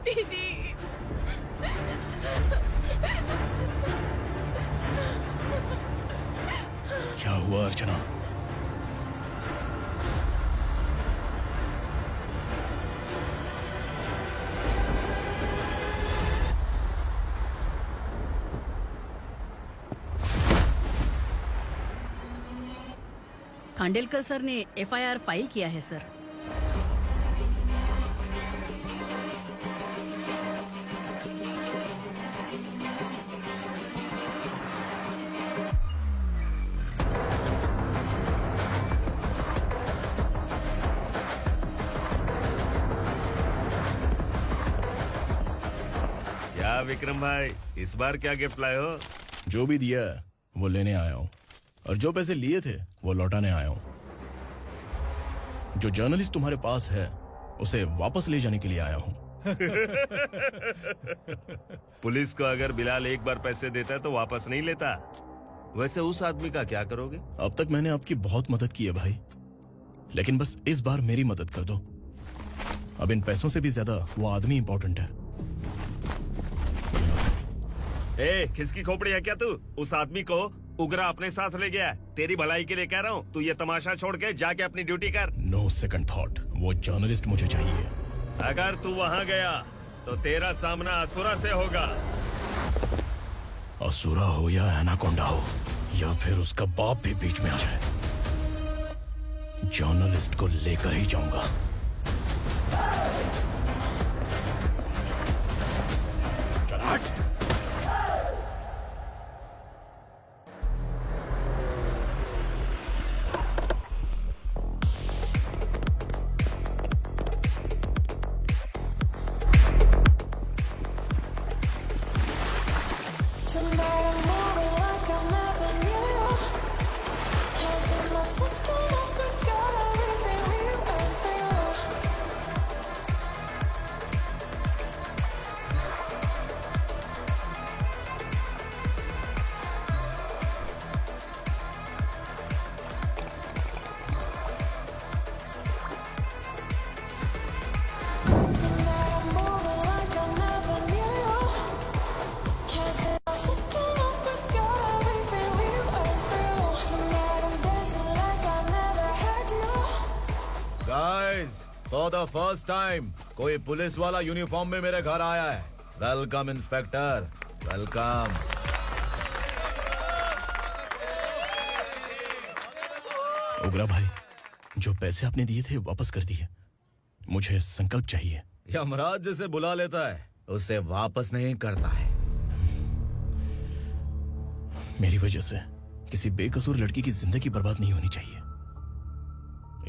दीदी। क्या हुआ अर्चना? खांडेलकर सर ने एफआईआर फाइल किया है सर। क्या विक्रम भाई, इस बार क्या गिफ्ट लाए हो? जो भी दिया है वो लेने आया हूँ, और जो पैसे लिए थे वो लौटाने आया हूँ। जो जर्नलिस्ट तुम्हारे पास है उसे वापस ले जाने के लिए आया हूँ। पुलिस को अगर बिलाल एक बार पैसे देता है तो वापस नहीं लेता। वैसे उस आदमी का क्या करोगे? अब तक मैंने आपकी बहुत मदद की है भाई, लेकिन बस इस बार मेरी मदद कर दो। अब इन पैसों से भी ज्यादा वो आदमी इंपॉर्टेंट है। ए, किसकी खोपड़ी है क्या तू? उस आदमी को उगरा अपने साथ ले गया। तेरी भलाई के लिए कह रहा हूँ, तू ये तमाशा छोड़ के जाके अपनी ड्यूटी कर। नो सेकंड थॉट, वो जर्नलिस्ट मुझे चाहिए। अगर तू वहाँ गया तो तेरा सामना असुरा से होगा। असुरा हो या एनाकोंडा हो, या फिर उसका बाप भी बीच में आ जाए, जर्नलिस्ट को लेकर ही जाऊंगा। चल हट। फॉर द फर्स्ट टाइम कोई पुलिस वाला यूनिफॉर्म में मेरे घर आया है। Welcome inspector, welcome. उगरा भाई, जो पैसे आपने दिए थे वापस कर दिए। मुझे संकल्प चाहिए। यमराज जिसे बुला लेता है उसे वापस नहीं करता है। मेरी वजह से किसी बेकसूर लड़की की जिंदगी बर्बाद नहीं होनी चाहिए,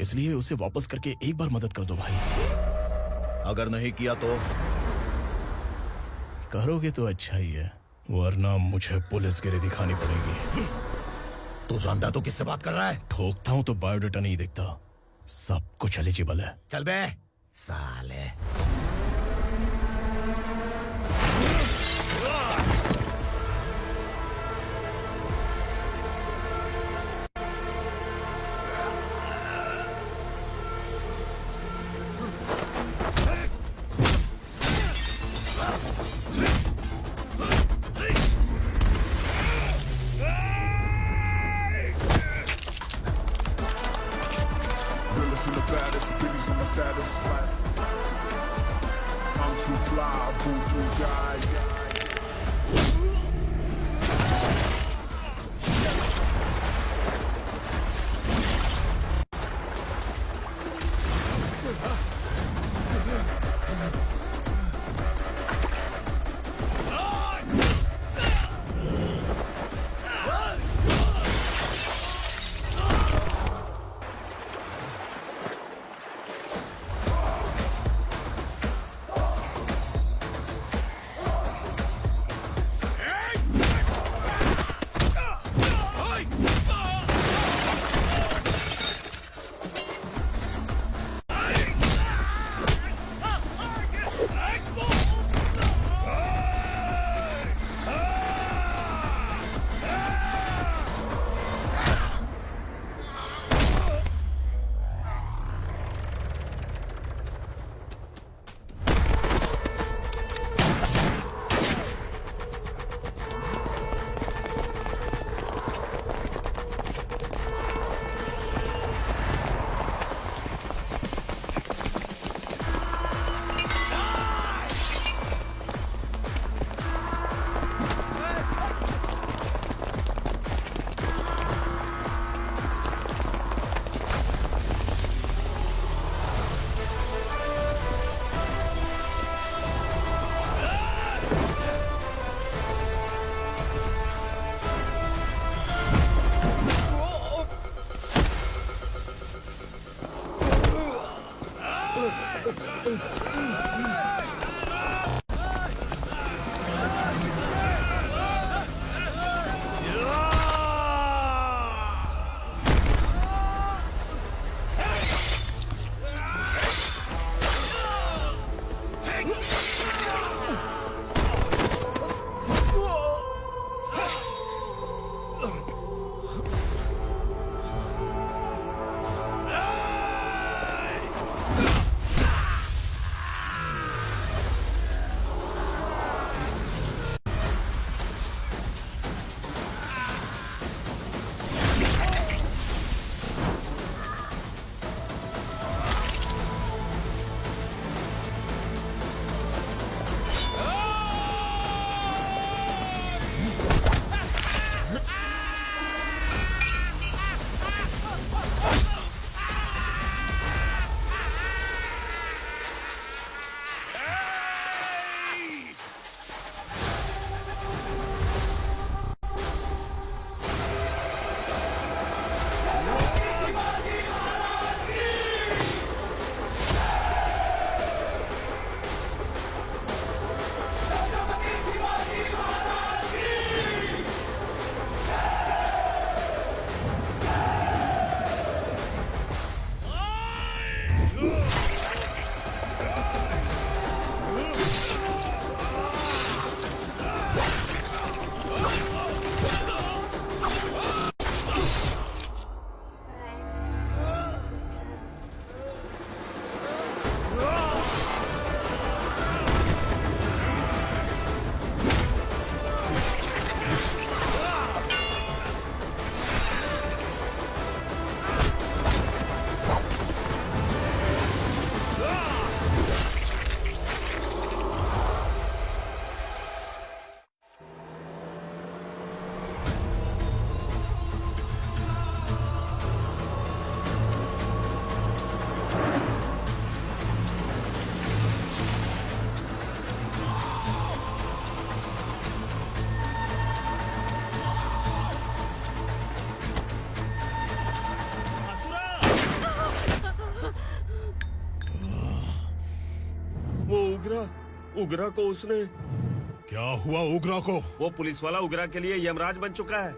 इसलिए उसे वापस करके एक बार मदद कर दो भाई। अगर नहीं किया तो? करोगे तो अच्छा ही है, वरना मुझे पुलिसगिरी दिखानी पड़ेगी। तू जानता तो किससे बात कर रहा है? ठोकता हूं तो बायोडाटा नहीं दिखता, सब कुछ एलिजिबल है। चल बे साले। उगरा को उसने क्या हुआ उग्रा को? वो पुलिस वाला उग्रा के लिए यमराज बन चुका है।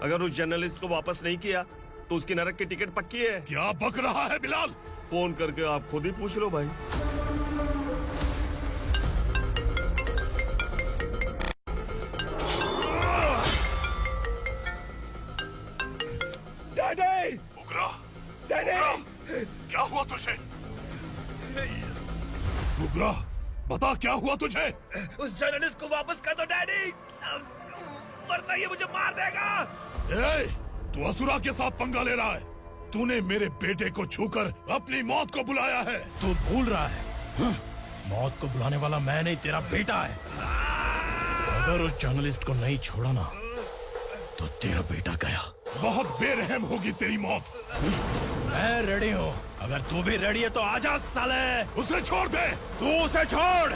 अगर उस जर्नलिस्ट को वापस नहीं किया तो उसकी नरक की टिकट पक्की है। क्या बक रहा है बिलाल? फोन करके आप खुद ही पूछ लो भाई। डैडी! उग्रा! डैडी! क्या हुआ तुझे? उग्रा, बता क्या हुआ तुझे? उस जर्नलिस्ट को वापस कर दो डैडी, वरना ये मुझे मार देगा। ए, तू असुरा के साथ पंगा ले रहा है। तूने मेरे बेटे को छूकर अपनी मौत को बुलाया है। तू भूल रहा है, मौत को बुलाने वाला मैं नहीं, तेरा बेटा है। अगर उस जर्नलिस्ट को नहीं छोड़ा ना तो तेरा बेटा गया। बहुत बेरहम होगी तेरी मौत। मैं रेडी हूँ, अगर तू भी रेडी है तो आजा साले। उसे छोड़ दे। तू उसे छोड़।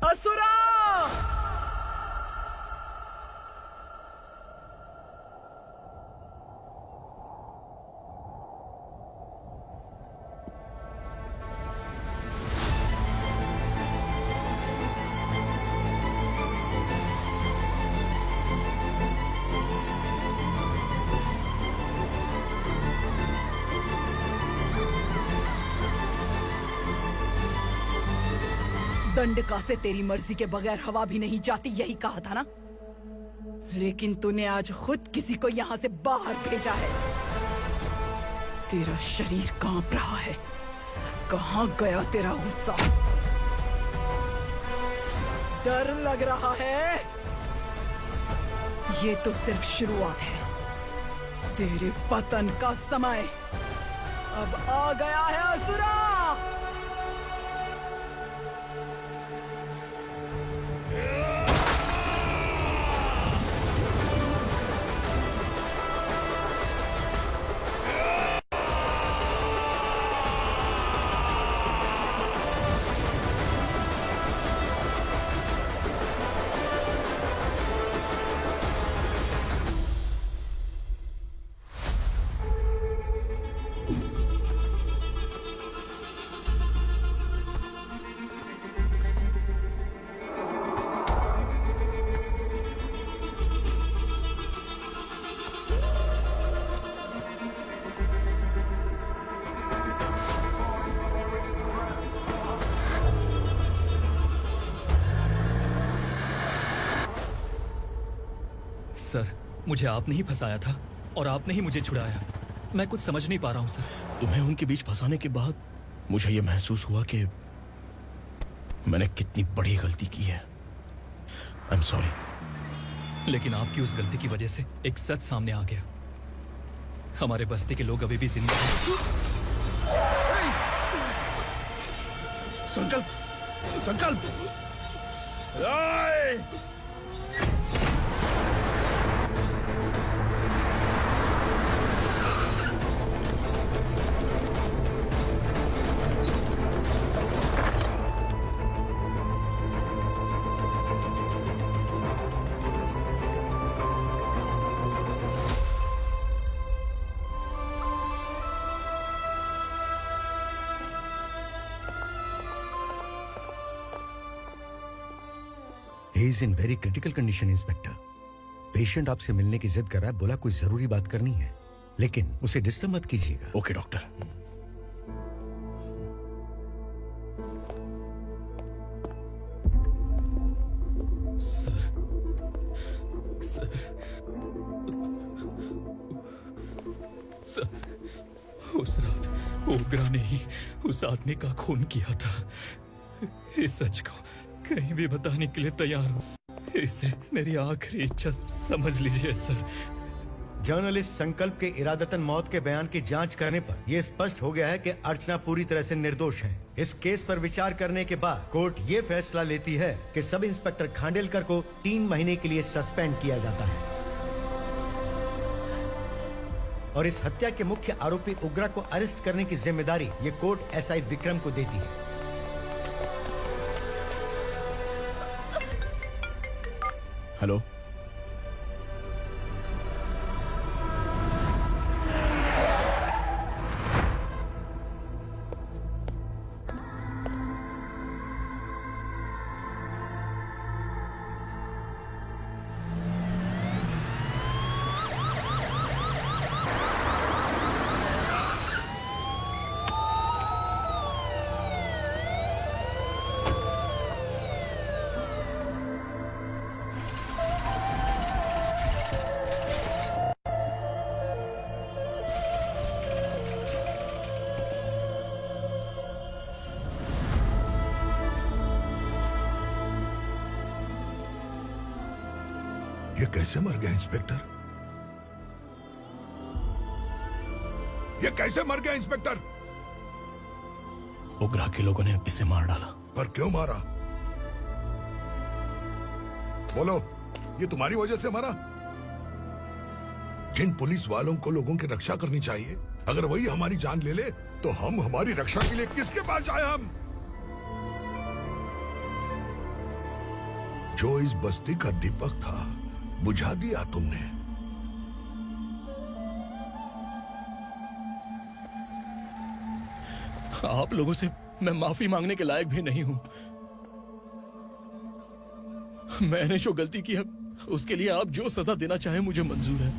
असुरा! दंडका से तेरी मर्जी के बगैर हवा भी नहीं जाती, यही कहा था ना? लेकिन तूने आज खुद किसी को यहाँ से बाहर भेजा है। तेरा शरीर कांप रहा है। कहाँ गया तेरा गुस्सा? डर लग रहा है? ये तो सिर्फ शुरुआत है। तेरे पतन का समय अब आ गया है असुरा। सर, मुझे आपने ही फंसाया था और आपने ही मुझे छुड़ाया। मैं कुछ समझ नहीं पा रहा हूँ सर। तुम्हें उनके बीच फंसाने के बाद मुझे ये महसूस हुआ कि मैंने कितनी बड़ी गलती की है। I am sorry. लेकिन आपकी उस गलती की वजह से एक सच सामने आ गया। हमारे बस्ती के लोग अभी भी जिंदा हैं। संकल्प, संकल्प। He is in very critical condition, inspector. Patient आपसे मिलने की जिद कर रहा है, बोला कोई जरूरी बात करनी है, लेकिन उसे डिस्टर्ब मत कीजिएगा। Okay doctor. सर, उस रात ओग्रा ने ही उस आदमी का खून किया था। इस सच को कहीं भी बताने के लिए तैयार हूँ। इसे मेरी आखिरी इच्छा समझ लीजिए सर। जर्नलिस्ट संकल्प के इरादतन मौत के बयान की जांच करने पर यह स्पष्ट हो गया है कि अर्चना पूरी तरह से निर्दोष है। इस केस पर विचार करने के बाद कोर्ट ये फैसला लेती है कि सब इंस्पेक्टर खांडेलकर को 3 महीने के लिए सस्पेंड किया जाता है और इस हत्या के मुख्य आरोपी उग्रा को अरेस्ट करने की जिम्मेदारी ये कोर्ट एसआई विक्रम को देती है। हेलो, ये कैसे मर गया इंस्पेक्टर? ये कैसे मर गया इंस्पेक्टर? उग्रा के लोगों ने इसे मार डाला। पर क्यों मारा? बोलो, ये तुम्हारी वजह से मारा? जिन पुलिस वालों को लोगों की रक्षा करनी चाहिए, अगर वही हमारी जान ले ले तो हम हमारी रक्षा के लिए किसके पास जाए? हम जो इस बस्ती का दीपक था बुझा दिया तुमने। आप लोगों से मैं माफी मांगने के लायक भी नहीं हूं। मैंने जो गलती की है उसके लिए आप जो सजा देना चाहे मुझे मंजूर है।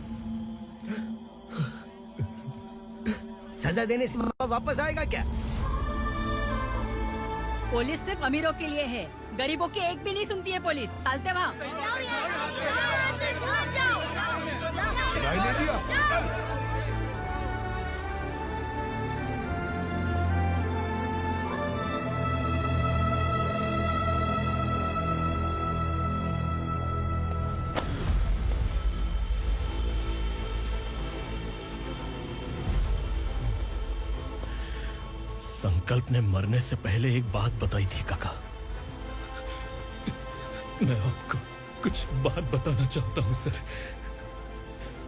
सजा देने से वापस आएगा क्या? पुलिस सिर्फ अमीरों के लिए है, गरीबों की एक भी नहीं सुनती है पुलिस। चलते वहाँ। सुनाई नहीं दिया? संकल्प ने मरने से पहले एक बात बताई थी काका। मैं आपको कुछ बात बताना चाहता हूं सर।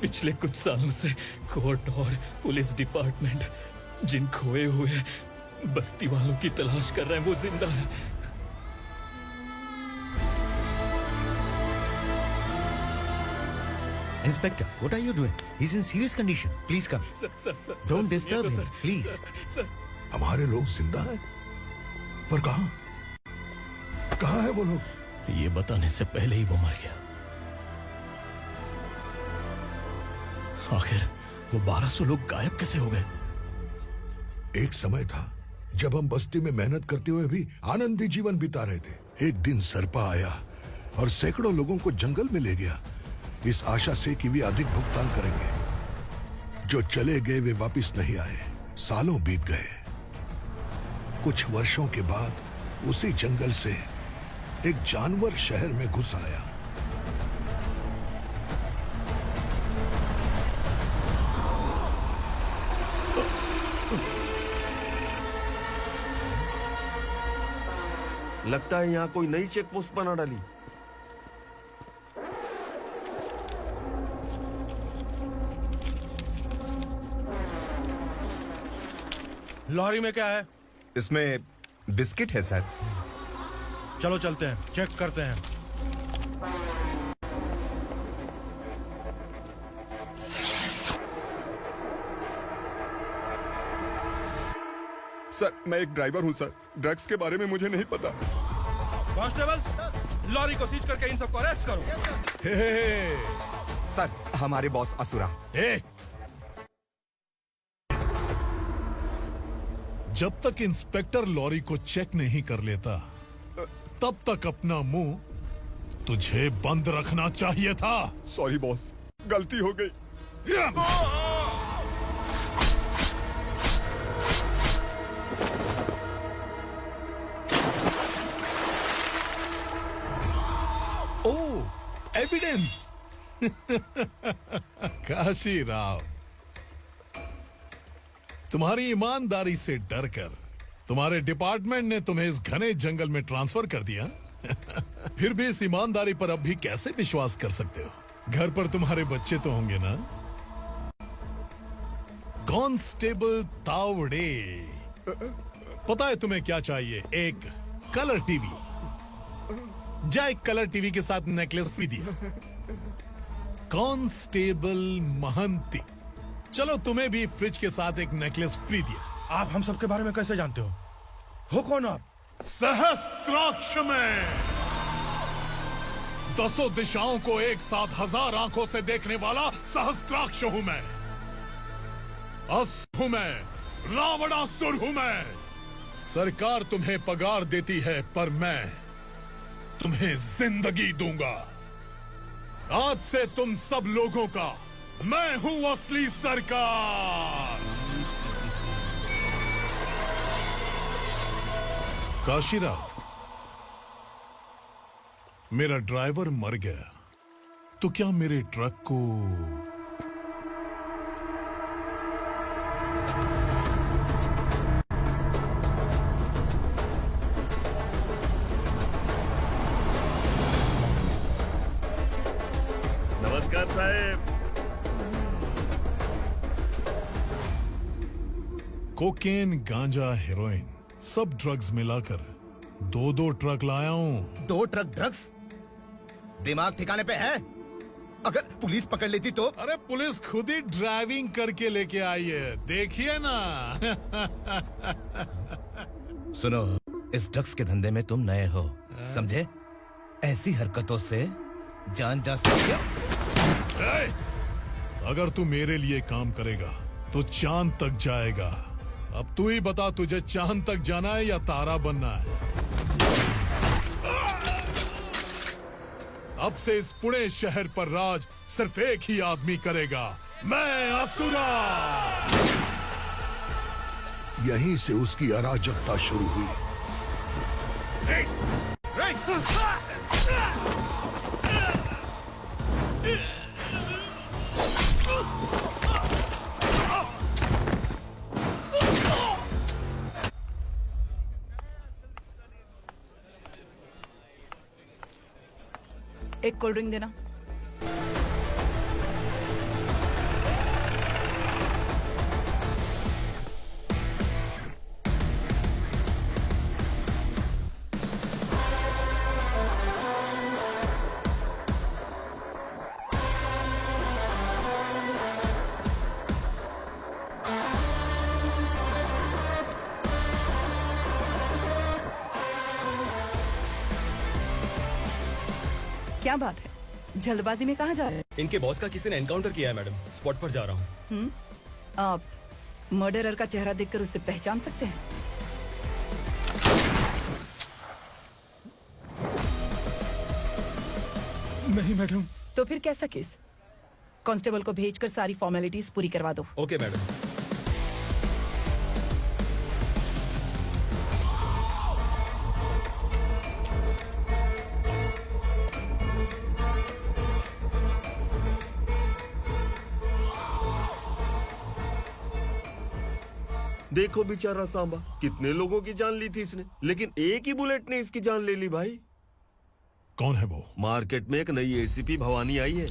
पिछले कुछ सालों से कोर्ट और पुलिस डिपार्टमेंट जिन खोए हुए बस्ती वालों की तलाश कर रहे हैं वो जिंदा है। Inspector, what are you doing? He's in serious condition. Please come. Don't disturb him, please. हमारे लोग जिंदा हैं? पर कहां? कहां है वो लोग? ये बताने से पहले ही वो मर गया। आखिर वो 1200 लोग गायब कैसे हो गए? एक समय था जब हम बस्ती में मेहनत करते हुए भी आनंदी जीवन बिता रहे थे। एक दिन सरपा आया और सैकड़ों लोगों को जंगल में ले गया, इस आशा से कि वे अधिक भुगतान करेंगे। जो चले गए वे वापस नहीं आए। सालों बीत गए। कुछ वर्षों के बाद उसी जंगल से एक जानवर शहर में घुस आया। लगता है यहाँ कोई नई चेक पोस्ट बना डाली। लॉरी में क्या है? इसमें बिस्किट है सर। चलो चलते हैं, चेक करते हैं। सर, मैं एक ड्राइवर हूं सर। ड्रग्स के बारे में मुझे नहीं पता। कांस्टेबल, लॉरी को सीज करके इन सबको अरेस्ट करो। सर, हमारे बॉस असुरा। जब तक इंस्पेक्टर लॉरी को चेक नहीं कर लेता तब तक अपना मुंह तुझे बंद रखना चाहिए था। सॉरी बॉस, गलती हो गई। ओह, एविडेंस। काशी राव, तुम्हारी ईमानदारी से डरकर तुम्हारे डिपार्टमेंट ने तुम्हें इस घने जंगल में ट्रांसफर कर दिया। फिर भी इस ईमानदारी पर अब भी कैसे विश्वास कर सकते हो? घर पर तुम्हारे बच्चे तो होंगे ना? कांस्टेबल तावड़े, पता है तुम्हें क्या चाहिए? एक कलर टीवी। जा एक कलर टीवी के साथ नेकलेस भी दिया। कांस्टेबल महंती, चलो तुम्हें भी फ्रिज के साथ एक नेकलेस फ्री दिया। आप हम सबके बारे में कैसे जानते हो कौन आप? सहस्त्राक्ष में 10 दिशाओं को एक साथ 1000 आंखों से देखने वाला सहस्त्राक्ष हूं मैं। असुर हूं मैं, रावणासुर हूं मैं। सरकार तुम्हें पगार देती है, पर मैं तुम्हें जिंदगी दूंगा। आज से तुम सब लोगों का मैं हूं असली सरकार। काशीराव, मेरा ड्राइवर मर गया, तो क्या मेरे ट्रक को नमस्कार साहब। कोकेन, गांजा, हेरोइन, सब ड्रग्स मिलाकर 2 ट्रक लाया हूं। 2 ट्रक ड्रग्स? दिमाग ठिकाने पे है? अगर पुलिस पकड़ लेती तो? अरे पुलिस खुद ही ड्राइविंग करके लेके आई है, देखिए ना। सुनो, इस ड्रग्स के धंधे में तुम नए हो, समझे? ऐसी हरकतों से जान जा सकती है। अगर तू मेरे लिए काम करेगा तो चांद तक जाएगा। अब तू ही बता, तुझे चांद तक जाना है या तारा बनना है? अब से इस पुणे शहर पर राज सिर्फ एक ही आदमी करेगा, मैं असुरा। यहीं से उसकी अराजकता शुरू हुई। एक कोल्ड ड्रिंक देना। क्या बात है, जल्दबाजी में कहाँ जा रहे हैं? इनके बॉस का किसी ने एनकाउंटर किया है मैडम, स्पॉट पर जा रहा हूँ। आप मर्डरर का चेहरा देखकर उसे पहचान सकते हैं? नहीं मैडम। तो फिर कैसा केस? कांस्टेबल को भेजकर सारी फॉर्मेलिटीज पूरी करवा दो। Okay madam. देखो बेचारा सांबा, कितने लोगों की जान ली थी इसने, लेकिन एक ही बुलेट ने इसकी जान ले ली भाई। कौन है वो? मार्केट में एक नई एसीपी भवानी आई है।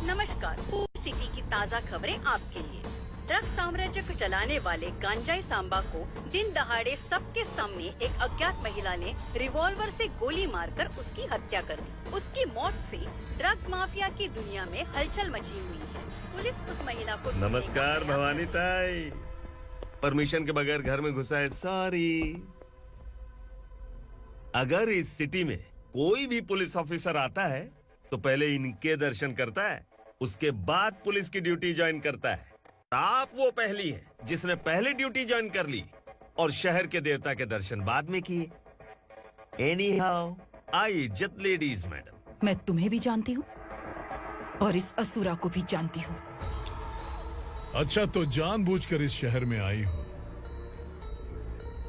नमस्कार, सिटी की ताज़ा खबरें आपके लिए। ड्रग्स साम्राज्य को चलाने वाले गांजाई सांबा को दिन दहाड़े सबके सामने एक अज्ञात महिला ने रिवॉल्वर से गोली मारकर उसकी हत्या कर दी। उसकी मौत से ड्रग्स माफिया की दुनिया में हलचल मची हुई है। पुलिस उस महिला को नमस्कार भवानी ताई, परमिशन के बगैर घर में घुसा है, सॉरी। अगर इस सिटी में कोई भी पुलिस ऑफिसर आता है तो पहले इनके दर्शन करता है, उसके बाद पुलिस की ड्यूटी ज्वाइन करता है। आप वो पहली हैं जिसने पहले ड्यूटी ज्वाइन कर ली और शहर के देवता के दर्शन बाद में किए। एनी हाउ, आई इज्जत लेडीज मैडम। मैं तुम्हें भी जानती हूँ और इस असुरा को भी जानती हूँ। अच्छा, तो जानबूझकर इस शहर में आई हो।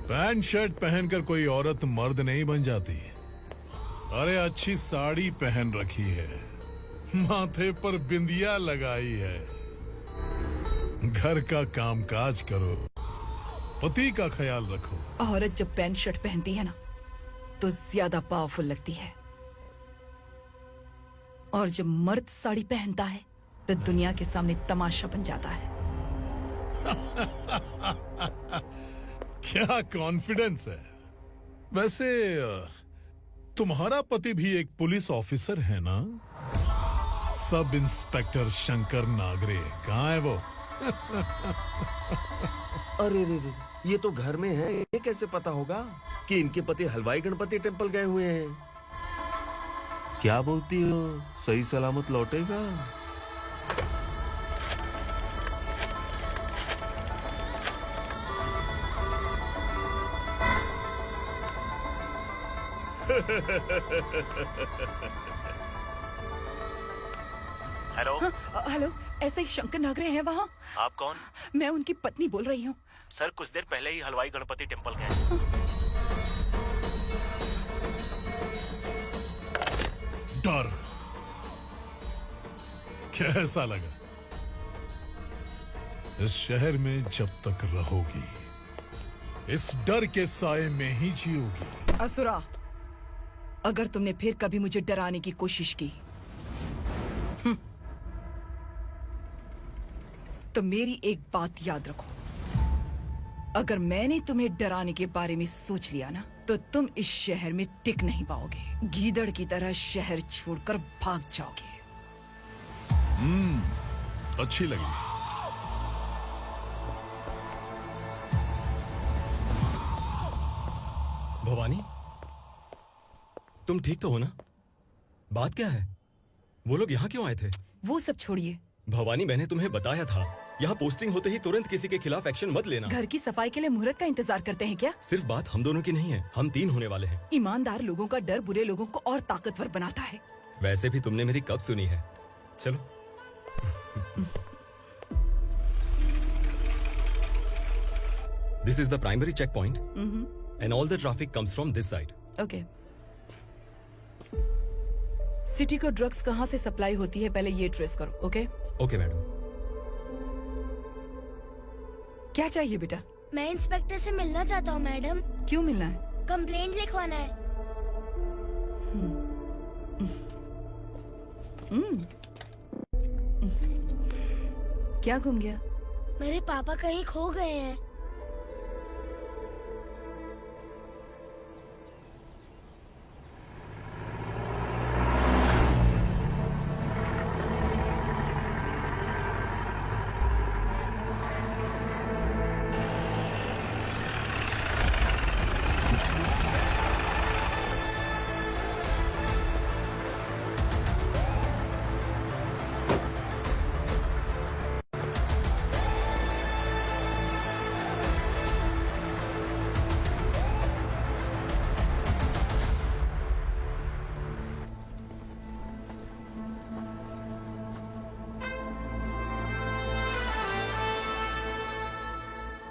पैंट शर्ट पहनकर कोई औरत मर्द नहीं बन जाती। अरे अच्छी साड़ी पहन रखी है, माथे पर बिंदिया लगाई है, घर का कामकाज करो, पति का ख्याल रखो। औरत जब पैंट शर्ट पहनती है ना तो ज्यादा पावरफुल लगती है, और जब मर्द साड़ी पहनता है तो दुनिया के सामने तमाशा बन जाता है। क्या कॉन्फिडेंस है। वैसे तुम्हारा पति भी एक पुलिस ऑफिसर है ना? सब इंस्पेक्टर शंकर नागरे कहाँ है वो? अरे रे रे, ये तो घर में है। ये कैसे पता होगा कि इनके पति हलवाई गणपति टेम्पल गए हुए हैं? क्या बोलती हो, सही सलामत लौटेगा? हेलो। हेलो, ऐसे ही शंकर नागरे हैं वहाँ? आप कौन? मैं उनकी पत्नी बोल रही हूँ। सर कुछ देर पहले ही हलवाई गणपति टेम्पल गए। डर कैसा लगा? इस शहर में जब तक रहोगी इस डर के साए में ही जियोगी। असुरा, अगर तुमने फिर कभी मुझे डराने की कोशिश की तो मेरी एक बात याद रखो, अगर मैंने तुम्हें डराने के बारे में सोच लिया ना तो तुम इस शहर में टिक नहीं पाओगे। गीदड़ की तरह शहर छोड़कर भाग जाओगे। अच्छी लगी। भवानी, तुम ठीक तो हो ना? बात क्या है? वो लोग यहाँ क्यों आए थे? वो सब छोड़िए भवानी, मैंने तुम्हें बताया था यहाँ पोस्टिंग होते ही तुरंत किसी के खिलाफ एक्शन मत लेना। घर की सफाई के लिए मुहूर्त का इंतजार करते हैं क्या? सिर्फ बात हम दोनों की नहीं है, हम 3 होने वाले हैं। ईमानदार लोगों का डर बुरे लोगों को और ताकतवर बनाता है। वैसे भी तुमने मेरी कब सुनी है। चलो। This is the primary checkpoint, and all the traffic comes from this side. Okay. City को ड्रग्स कहाँ से सप्लाई होती है पहले ये ट्रेस करो। ओके? Okay madam. क्या चाहिए बेटा? मैं इंस्पेक्टर से मिलना चाहता हूँ मैडम। क्यों मिलना है? कंप्लेंट लिखवाना है। क्या घूम गया? मेरे पापा कहीं खो गए हैं।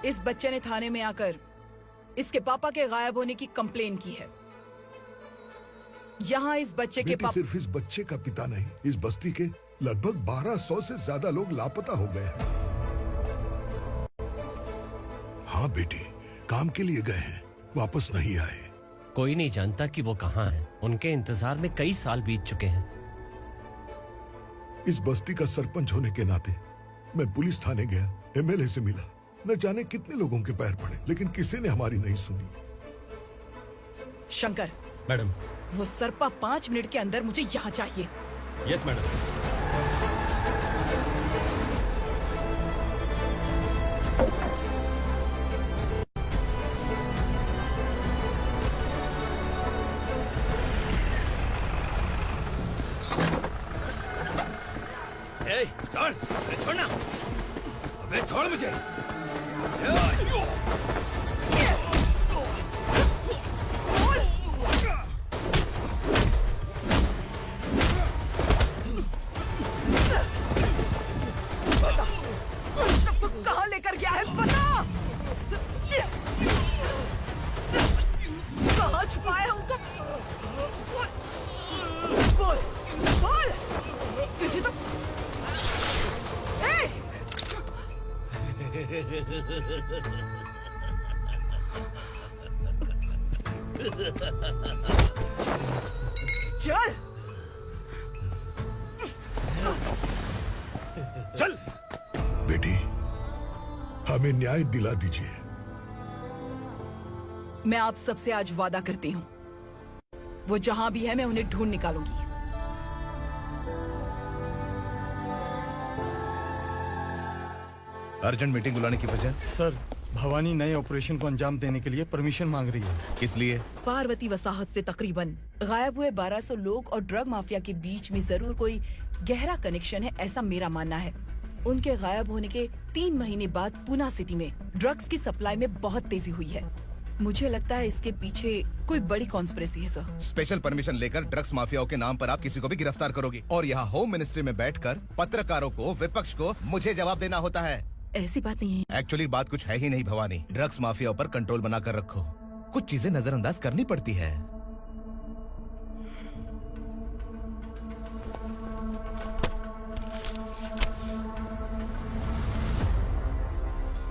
इस बच्चे ने थाने में आकर इसके पापा के गायब होने की कंप्लेन की है। यहाँ इस बच्चे के बेटी, सिर्फ इस बच्चे का पिता नहीं, इस बस्ती के लगभग 1200 से ज्यादा लोग लापता हो गए हैं। हाँ बेटी, काम के लिए गए हैं, वापस नहीं आए। कोई नहीं जानता कि वो कहाँ हैं। उनके इंतजार में कई साल बीत चुके हैं। इस बस्ती का सरपंच होने के नाते मैं पुलिस थाने गया, एमएलए से मिला, न जाने कितने लोगों के पैर पड़े, लेकिन किसी ने हमारी नहीं सुनी। शंकर। मैडम। वो सरपा 5 मिनट के अंदर मुझे यहाँ चाहिए। Yes madam. ए, छोड़, छोड़ना, अबे छोड़ मुझे। चल चल बेटी, हमें न्याय दिला दीजिए। मैं आप सबसे आज वादा करती हूँ, वो जहां भी है मैं उन्हें ढूंढ निकालूंगी। अर्जेंट मीटिंग बुलाने की वजह? सर, भवानी नए ऑपरेशन को अंजाम देने के लिए परमिशन मांग रही है। किस लिए? पार्वती वसाहत से तकरीबन गायब हुए 1200 लोग और ड्रग माफिया के बीच में जरूर कोई गहरा कनेक्शन है, ऐसा मेरा मानना है। उनके गायब होने के 3 महीने बाद पूना सिटी में ड्रग्स की सप्लाई में बहुत तेजी हुई है। मुझे लगता है इसके पीछे कोई बड़ी कॉन्स्पिरेसी है सर। स्पेशल परमिशन लेकर ड्रग्स माफियाओं के नाम पर आप किसी को भी गिरफ्तार करोगी और यहाँ होम मिनिस्ट्री में बैठकर पत्रकारों को, विपक्ष को मुझे जवाब देना होता है। ऐसी बात नहीं है। एक्चुअली बात कुछ है ही नहीं भवानी। ड्रग्स माफियाओं पर कंट्रोल बनाकर रखो। कुछ चीजें नजरअंदाज करनी पड़ती है।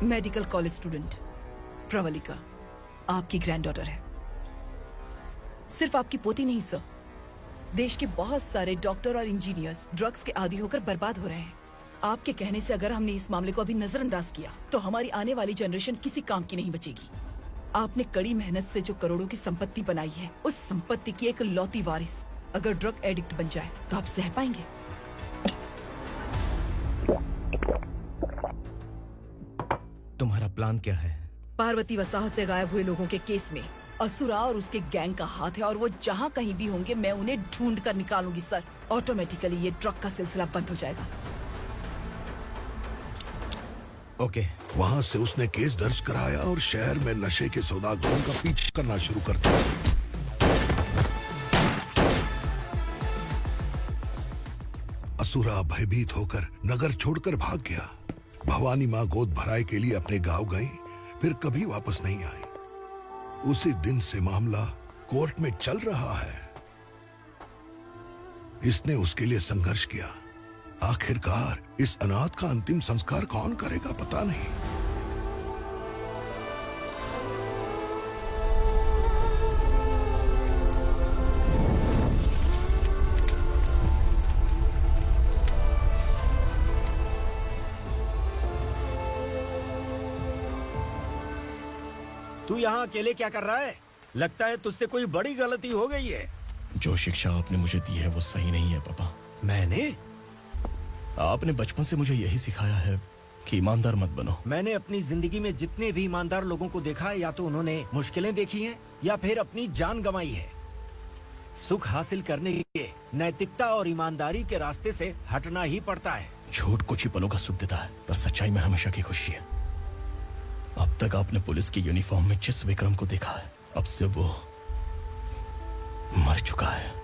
मेडिकल कॉलेज स्टूडेंट प्रवलिका आपकी ग्रैंडडॉटर है। सिर्फ आपकी पोती नहीं सर, देश के बहुत सारे डॉक्टर और इंजीनियर्स ड्रग्स के आदी होकर बर्बाद हो रहे हैं। आपके कहने से अगर हमने इस मामले को अभी नजरअंदाज किया तो हमारी आने वाली जनरेशन किसी काम की नहीं बचेगी। आपने कड़ी मेहनत से जो करोड़ों की संपत्ति बनाई है, उस संपत्ति की एक लौती वारिस अगर ड्रग एडिक्ट बन जाए तो आप सह पाएंगे? तुम्हारा प्लान क्या है? पार्वती वसाहत से गायब हुए लोगों के केस में असुरा और उसके गैंग का हाथ है और वो जहाँ कहीं भी होंगे मैं उन्हें ढूंढ कर निकालूंगी सर। ऑटोमेटिकली ये ड्रग का सिलसिला बंद हो जाएगा। ओके। वहाँ से उसने केस दर्ज कराया और शहर में नशे के सौदागरों का पीछा करना शुरू कर दिया। असुरा भयभीत होकर नगर छोड़कर भाग गया। भवानी माँ गोद भराई के लिए अपने गांव गई, फिर कभी वापस नहीं आई। उसी दिन से मामला कोर्ट में चल रहा है। इसने उसके लिए संघर्ष किया। आखिरकार इस अनाथ का अंतिम संस्कार कौन करेगा पता नहीं। तू यहाँ अकेले क्या कर रहा है? लगता है तुझसे कोई बड़ी गलती हो गई है। जो शिक्षा आपने मुझे दी है वो सही नहीं है पापा। मैंने? आपने बचपन से मुझे यही सिखाया है कि ईमानदार मत बनो। मैंने अपनी जिंदगी में जितने भी ईमानदार लोगों को देखा है, या तो उन्होंने मुश्किलें देखी हैं या फिर अपनी जान गंवाई है। सुख हासिल करने के लिए नैतिकता और ईमानदारी के रास्ते से हटना ही पड़ता है। झूठ कुछ ही पलों का सुख देता है, पर सच्चाई में हमेशा की खुशी है। अब तक आपने पुलिस के यूनिफॉर्म में जिस विक्रम को देखा है, अब से वो मर चुका है।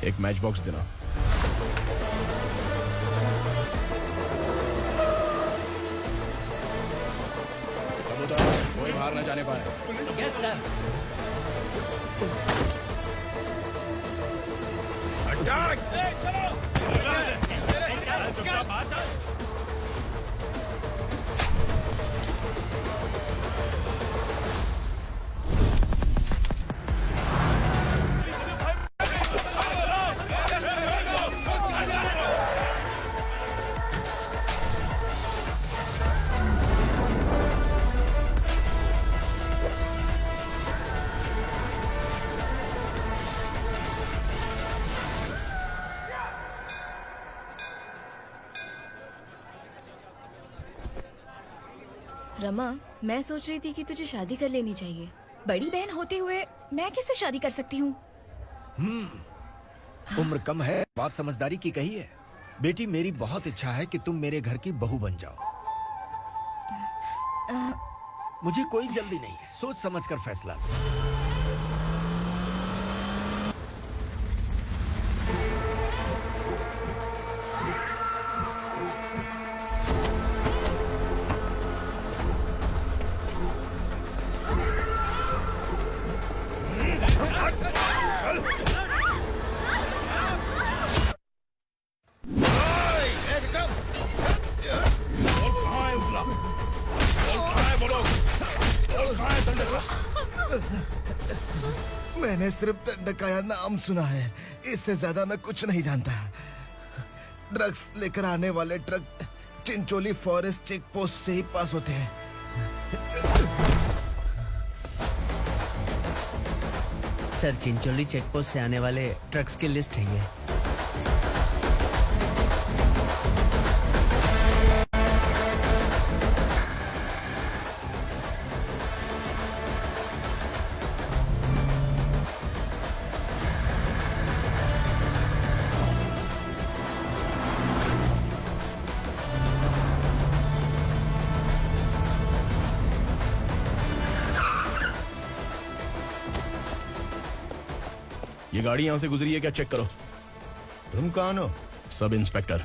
एक मैच बॉक्स देना। कोई बाहर न जाने पाए। Yes sir. रमा, मैं सोच रही थी कि तुझे शादी कर लेनी चाहिए। बड़ी बहन होते हुए मैं कैसे शादी कर सकती हूँ? उम्र कम है, बात समझदारी की कही है। बेटी, मेरी बहुत इच्छा है कि तुम मेरे घर की बहू बन जाओ। मुझे कोई जल्दी नहीं है, सोच समझकर फैसला। मैंने सिर्फ दंडकाया नाम सुना है, इससे ज्यादा मैं कुछ नहीं जानता। ड्रग्स लेकर आने वाले truck Chincholi forest check post से ही पास होते हैं। सर, चिंचोली चेक पोस्ट से आने वाले ट्रक्स की लिस्ट है ये। ये गाड़ी यहां से गुजरी है क्या, चेक करो। तुम कौन हो? Sub inspector.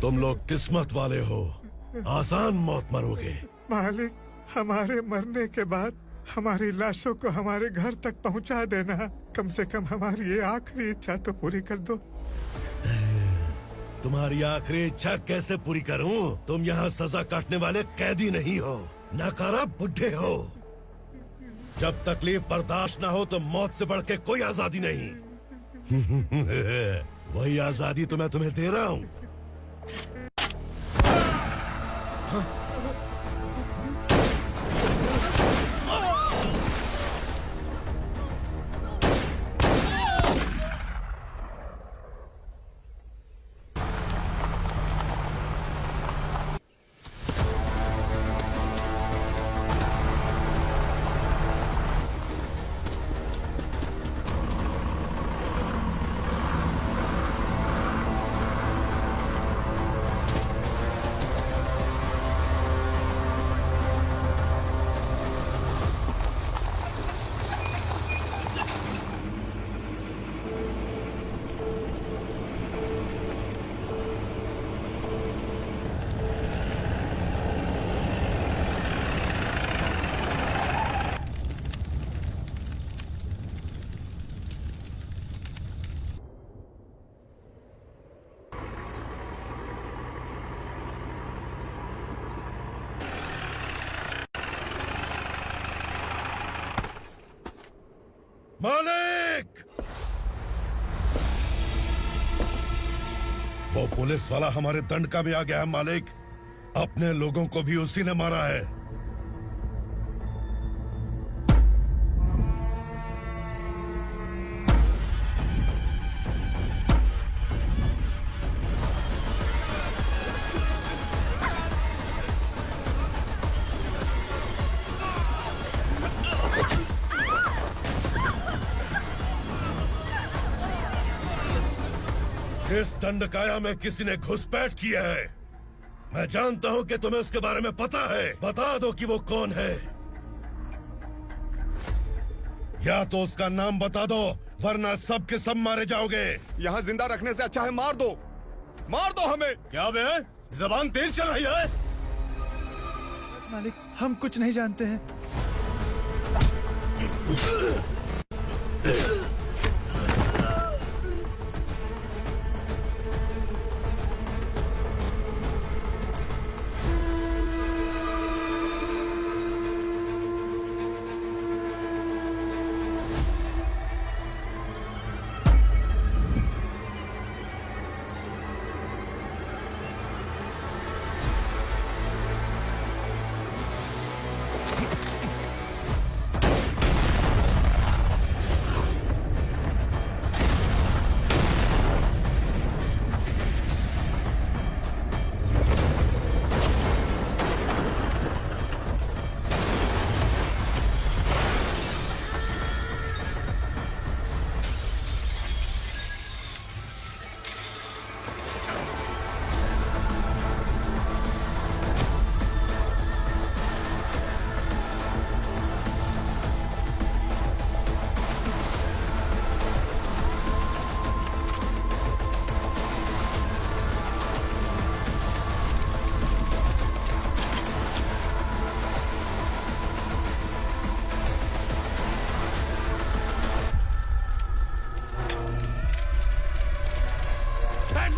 तुम लोग किस्मत वाले हो, आसान मौत मरोगे। मालिक, हमारे मरने के बाद हमारी लाशों को हमारे घर तक पहुंचा देना। कम से कम हमारी ये आखिरी इच्छा तो पूरी कर दो। तुम्हारी आखिरी इच्छा कैसे पूरी करूं? तुम यहाँ सजा काटने वाले कैदी नहीं हो, नकारा बुड्ढे हो। जब तकलीफ बर्दाश्त ना हो तो मौत से बढ़ के कोई आजादी नहीं। वही आजादी तो मैं तुम्हें दे रहा हूँ। मालिक! वो पुलिस वाला हमारे दंडका में आ गया है मालिक। अपने लोगों को भी उसी ने मारा है। इस दंडकाया में किसी ने घुसपैठ किया है। मैं जानता हूं कि तुम्हें उसके बारे में पता है। बता दो कि वो कौन है, या तो उसका नाम बता दो, वरना सब के सब मारे जाओगे। यहाँ जिंदा रखने से अच्छा है मार दो हमें। क्या बे, जबान तेज चल रही है? मालिक, हम कुछ नहीं जानते हैं।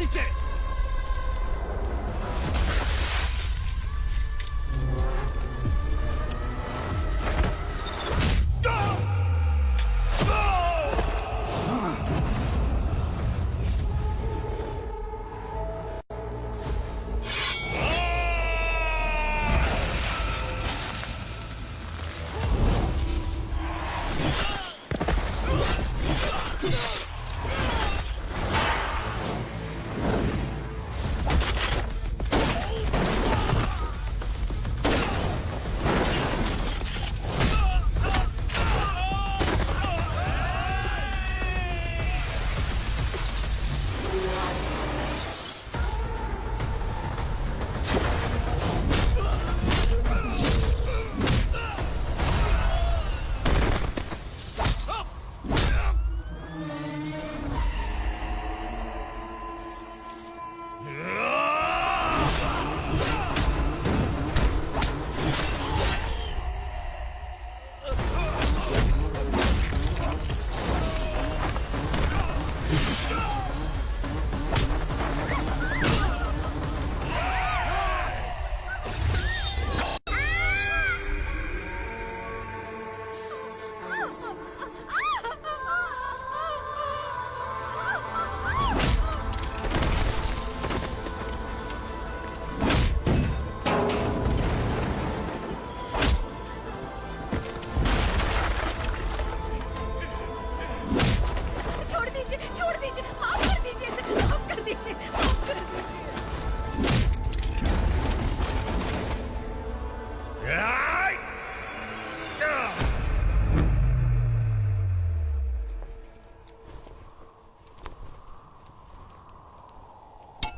नीचे।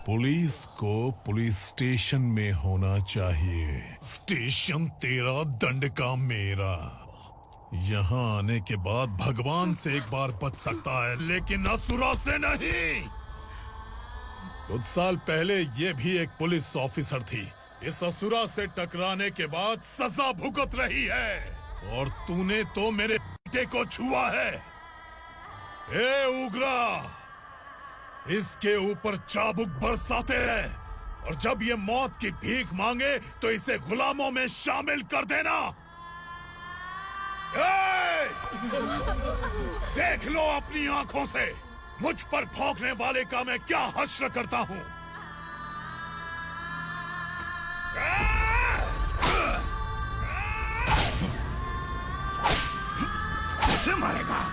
पुलिस को पुलिस स्टेशन में होना चाहिए। स्टेशन तेरा, दंड का मेरा। यहाँ आने के बाद भगवान से एक बार बच सकता है, लेकिन असुरा से नहीं। कुछ साल पहले ये भी एक पुलिस ऑफिसर थी। इस असुरा से टकराने के बाद सजा भुगत रही है, और तूने तो मेरे बेटे को छुआ है। ए उग्रा, इसके ऊपर चाबुक बरसाते हैं, और जब ये मौत की भीख मांगे तो इसे गुलामों में शामिल कर देना। देख लो अपनी आंखों से मुझ पर भौंकने वाले का मैं क्या हश्र करता हूँ। मुझे मारेगा।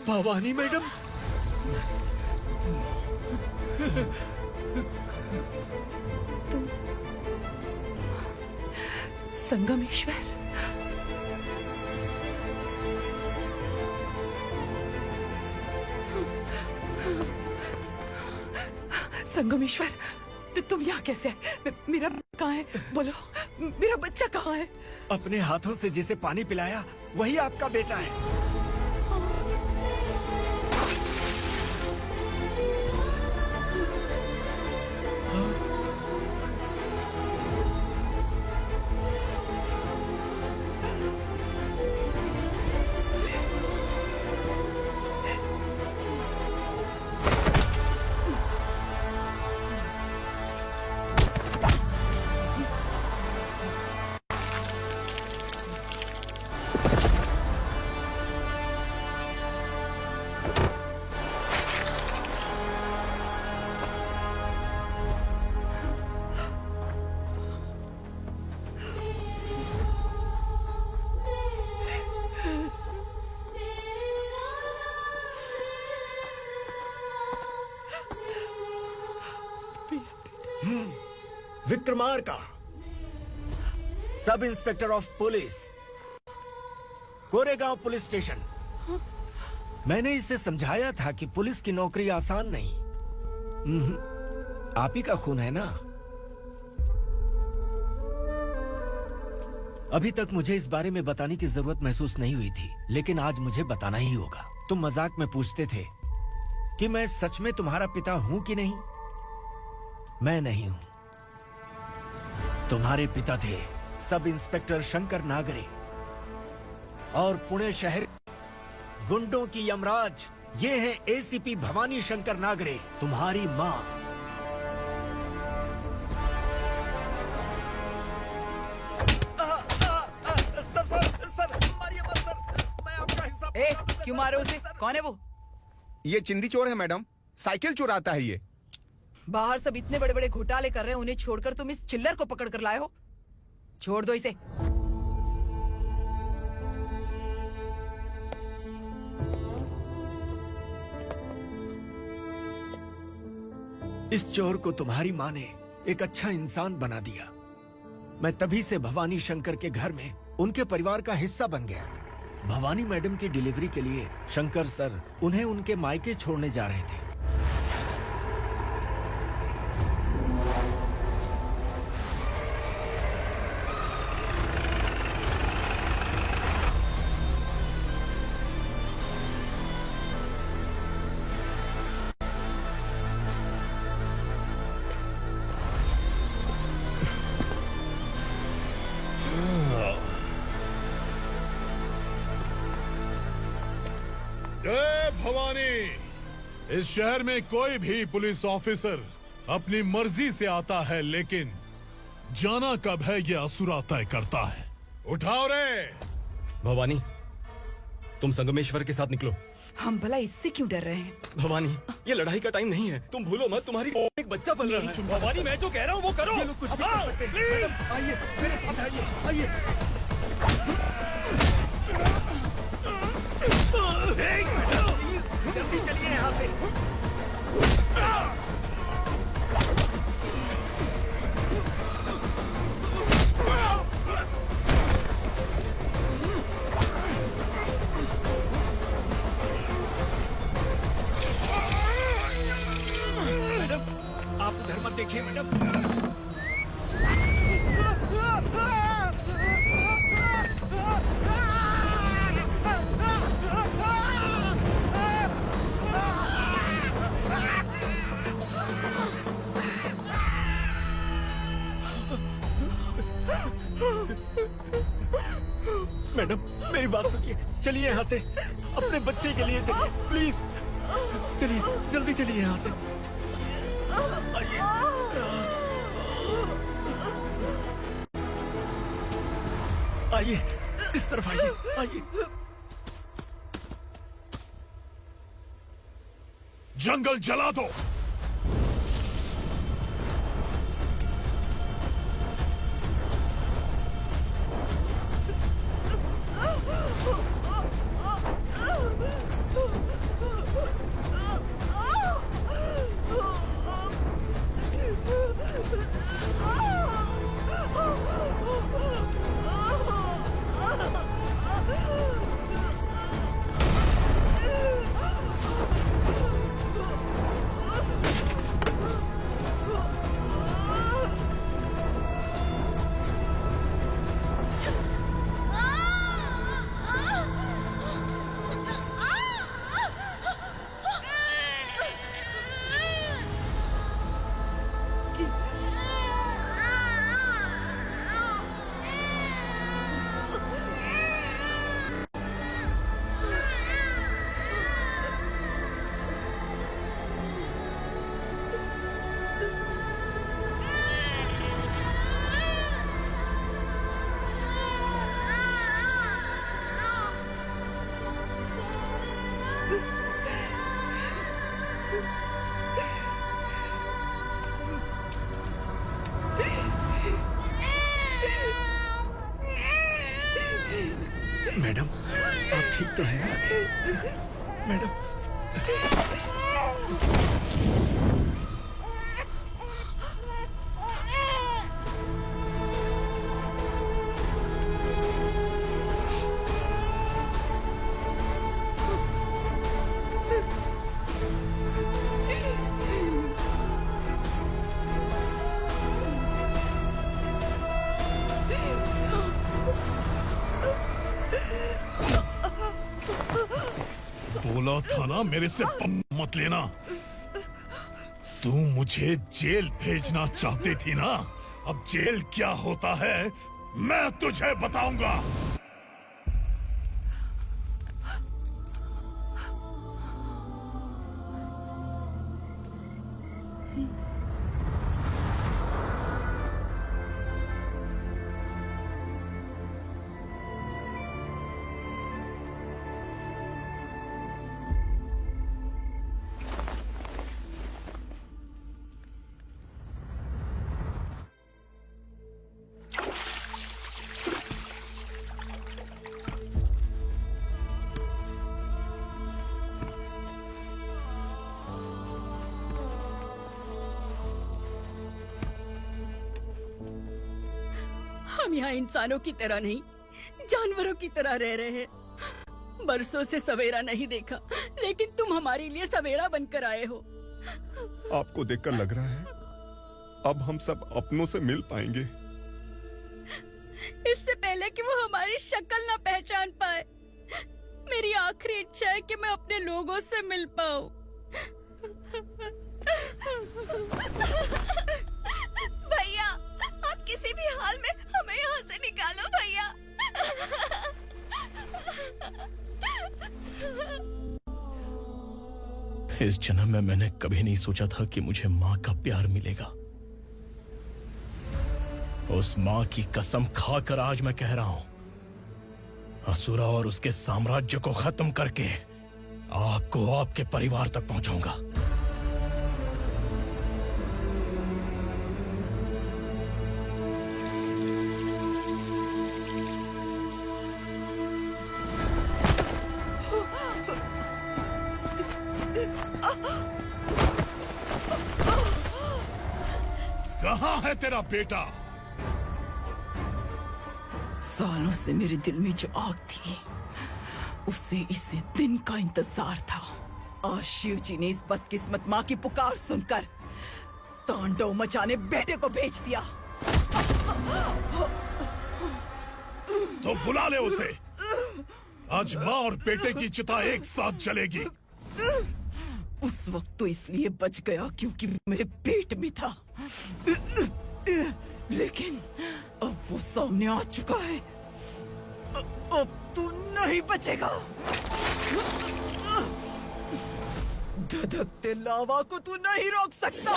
भवानी मैडम, तुम संगमेश्वर, संगमेश्वर, तुम यहाँ कैसे आए? मेरा कहाँ है? बोलो, मेरा बच्चा कहाँ है? अपने हाथों से जिसे पानी पिलाया वही आपका बेटा है। Vikramarka, sub inspector of police, Koregaon police station. मैंने इसे समझाया था कि पुलिस की नौकरी आसान नहीं। आप ही का खून है ना। अभी तक मुझे इस बारे में बताने की जरूरत महसूस नहीं हुई थी, लेकिन आज मुझे बताना ही होगा। तुम मजाक में पूछते थे कि मैं सच में तुम्हारा पिता हूं कि नहीं। मैं नहीं हूं। तुम्हारे पिता थे सब इंस्पेक्टर शंकर नागरे, और पुणे शहर गुंडों की यमराज ये है एसीपी भवानी शंकर नागरे, तुम्हारी मां। सर मारिए मत सर, मैं आपका हिस्सा। क्यों मारे उसे? कौन है वो? ये चिंदी चोर है मैडम, साइकिल चुराता है ये। बाहर सब इतने बड़े बड़े घोटाले कर रहे हैं, उन्हें छोड़कर तुम इस चिल्लर को पकड़ कर लाए हो। छोड़ दो इसे। इस चोर को तुम्हारी माँ ने एक अच्छा इंसान बना दिया। मैं तभी से भवानी शंकर के घर में उनके परिवार का हिस्सा बन गया। भवानी मैडम की डिलीवरी के लिए शंकर सर उन्हें उनके मायके छोड़ने जा रहे थे। भवानी, इस शहर में कोई भी पुलिस ऑफिसर अपनी मर्जी से आता है, लेकिन जाना कब है ये असुरा तय करता है। उठाओ रे। भवानी, तुम संगमेश्वर के साथ निकलो। हम भला इससे क्यों डर रहे हैं? भवानी, ये लड़ाई का टाइम नहीं है। तुम भूलो मत, तुम्हारी एक बच्चा पल रहा है। भवानी, मैं जो कह रहा हूँ वो करो। ये लोग कुछ भी कर सकते हैं। आइए मेरे साथ, आइए। जल्दी चलिए यहाँ से। मैडम, आप उधर मत देखिए मैडम। मैडम, मेरी बात सुनिए। चलिए यहाँ से, अपने बच्चे के लिए चलिए, प्लीज। चलिए, जल्दी चलिए यहाँ से। आइए। आइए, इस तरफ आइए, आइए। जंगल जला दो। मैडम आप ठीक तो हैं ना? मैडम बोला था ना मेरे से पंगा मत लेना। तू मुझे जेल भेजना चाहती थी ना, अब जेल क्या होता है मैं तुझे बताऊंगा। हम यहाँ इंसानों की तरह नहीं, जानवरों की तरह रह रहे हैं। बरसों से सवेरा नहीं देखा, लेकिन तुम हमारे लिए सवेरा बनकर आए हो। आपको देखकर लग रहा है अब हम सब अपनों से मिल पाएंगे। इससे पहले कि वो हमारी शक्ल ना पहचान पाए, मेरी आखिरी इच्छा है कि मैं अपने लोगों से मिल पाऊं। भैया, आप किसी भी हाल में हमें यहाँ से निकालो भैया। इस जन्म में मैंने कभी नहीं सोचा था कि मुझे माँ का प्यार मिलेगा। उस माँ की कसम खाकर आज मैं कह रहा हूं, असुरा और उसके साम्राज्य को खत्म करके आपको आपके परिवार तक पहुंचाऊंगा। कहाँ है तेरा बेटा? सालों से मेरे दिल में जो आग थी, उसे इसी दिन का इंतजार था। आज शिव जी ने इस बदकिस्मत माँ की पुकार सुनकर तांडव मचाने बेटे को भेज दिया। तो बुला ले उसे। आज माँ और बेटे की चिता एक साथ जलेगी। उस वक्त तो इसलिए बच गया क्योंकि मेरे पेट में था, लेकिन अब वो सामने आ चुका है। अब तू नहीं बचेगा। धधकते लावा को तू नहीं रोक सकता।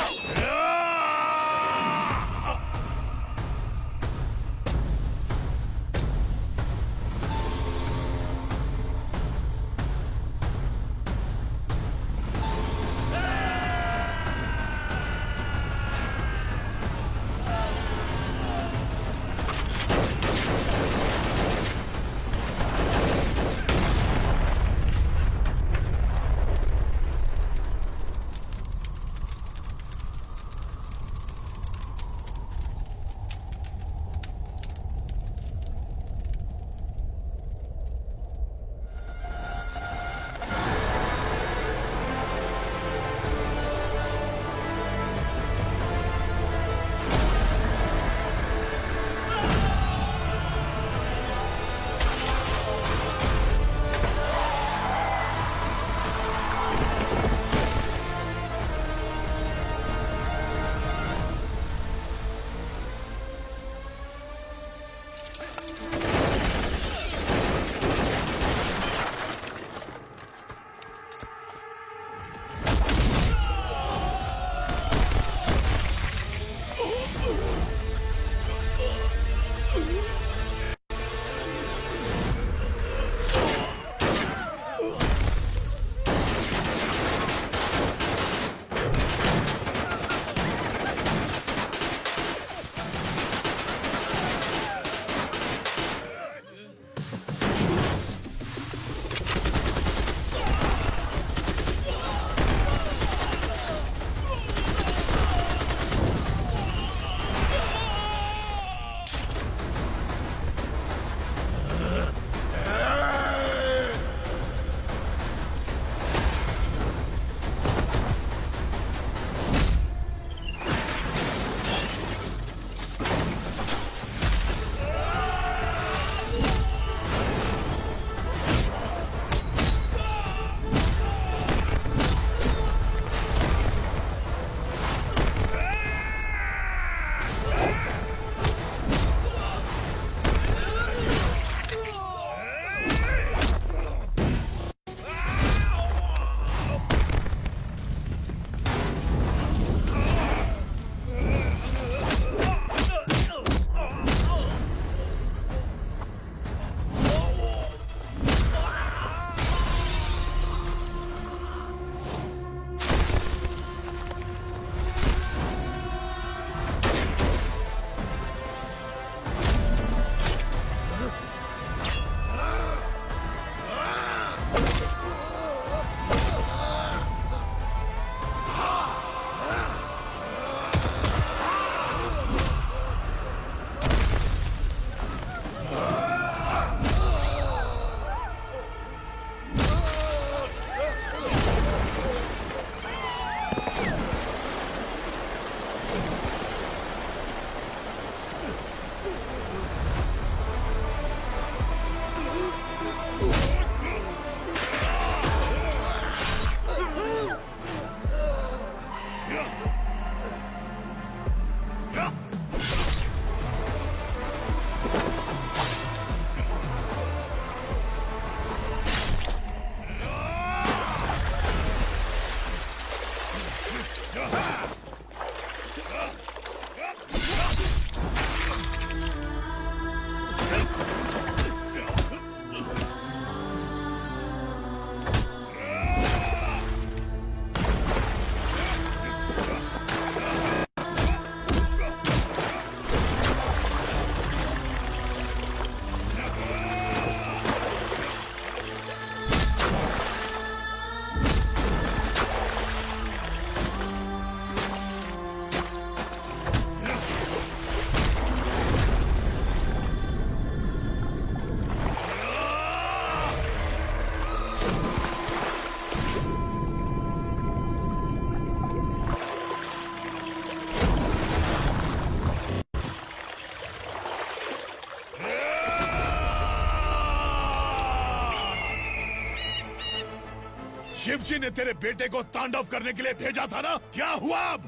शिवजी ने तेरे बेटे को तांडव करने के लिए भेजा था ना, क्या हुआ अब?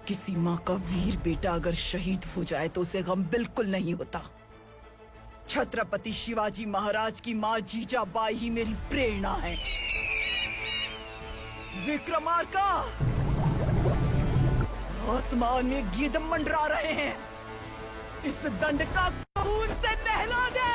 किसी माँ का वीर बेटा अगर शहीद हो जाए तो उसे गम बिल्कुल नहीं होता। छत्रपति शिवाजी महाराज की माँ जीजाबाई ही मेरी प्रेरणा है। विक्रमार्का, आसमान में गिद्ध मंडरा रहे हैं, इस दंड का खून से नहला दे।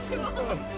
शिवा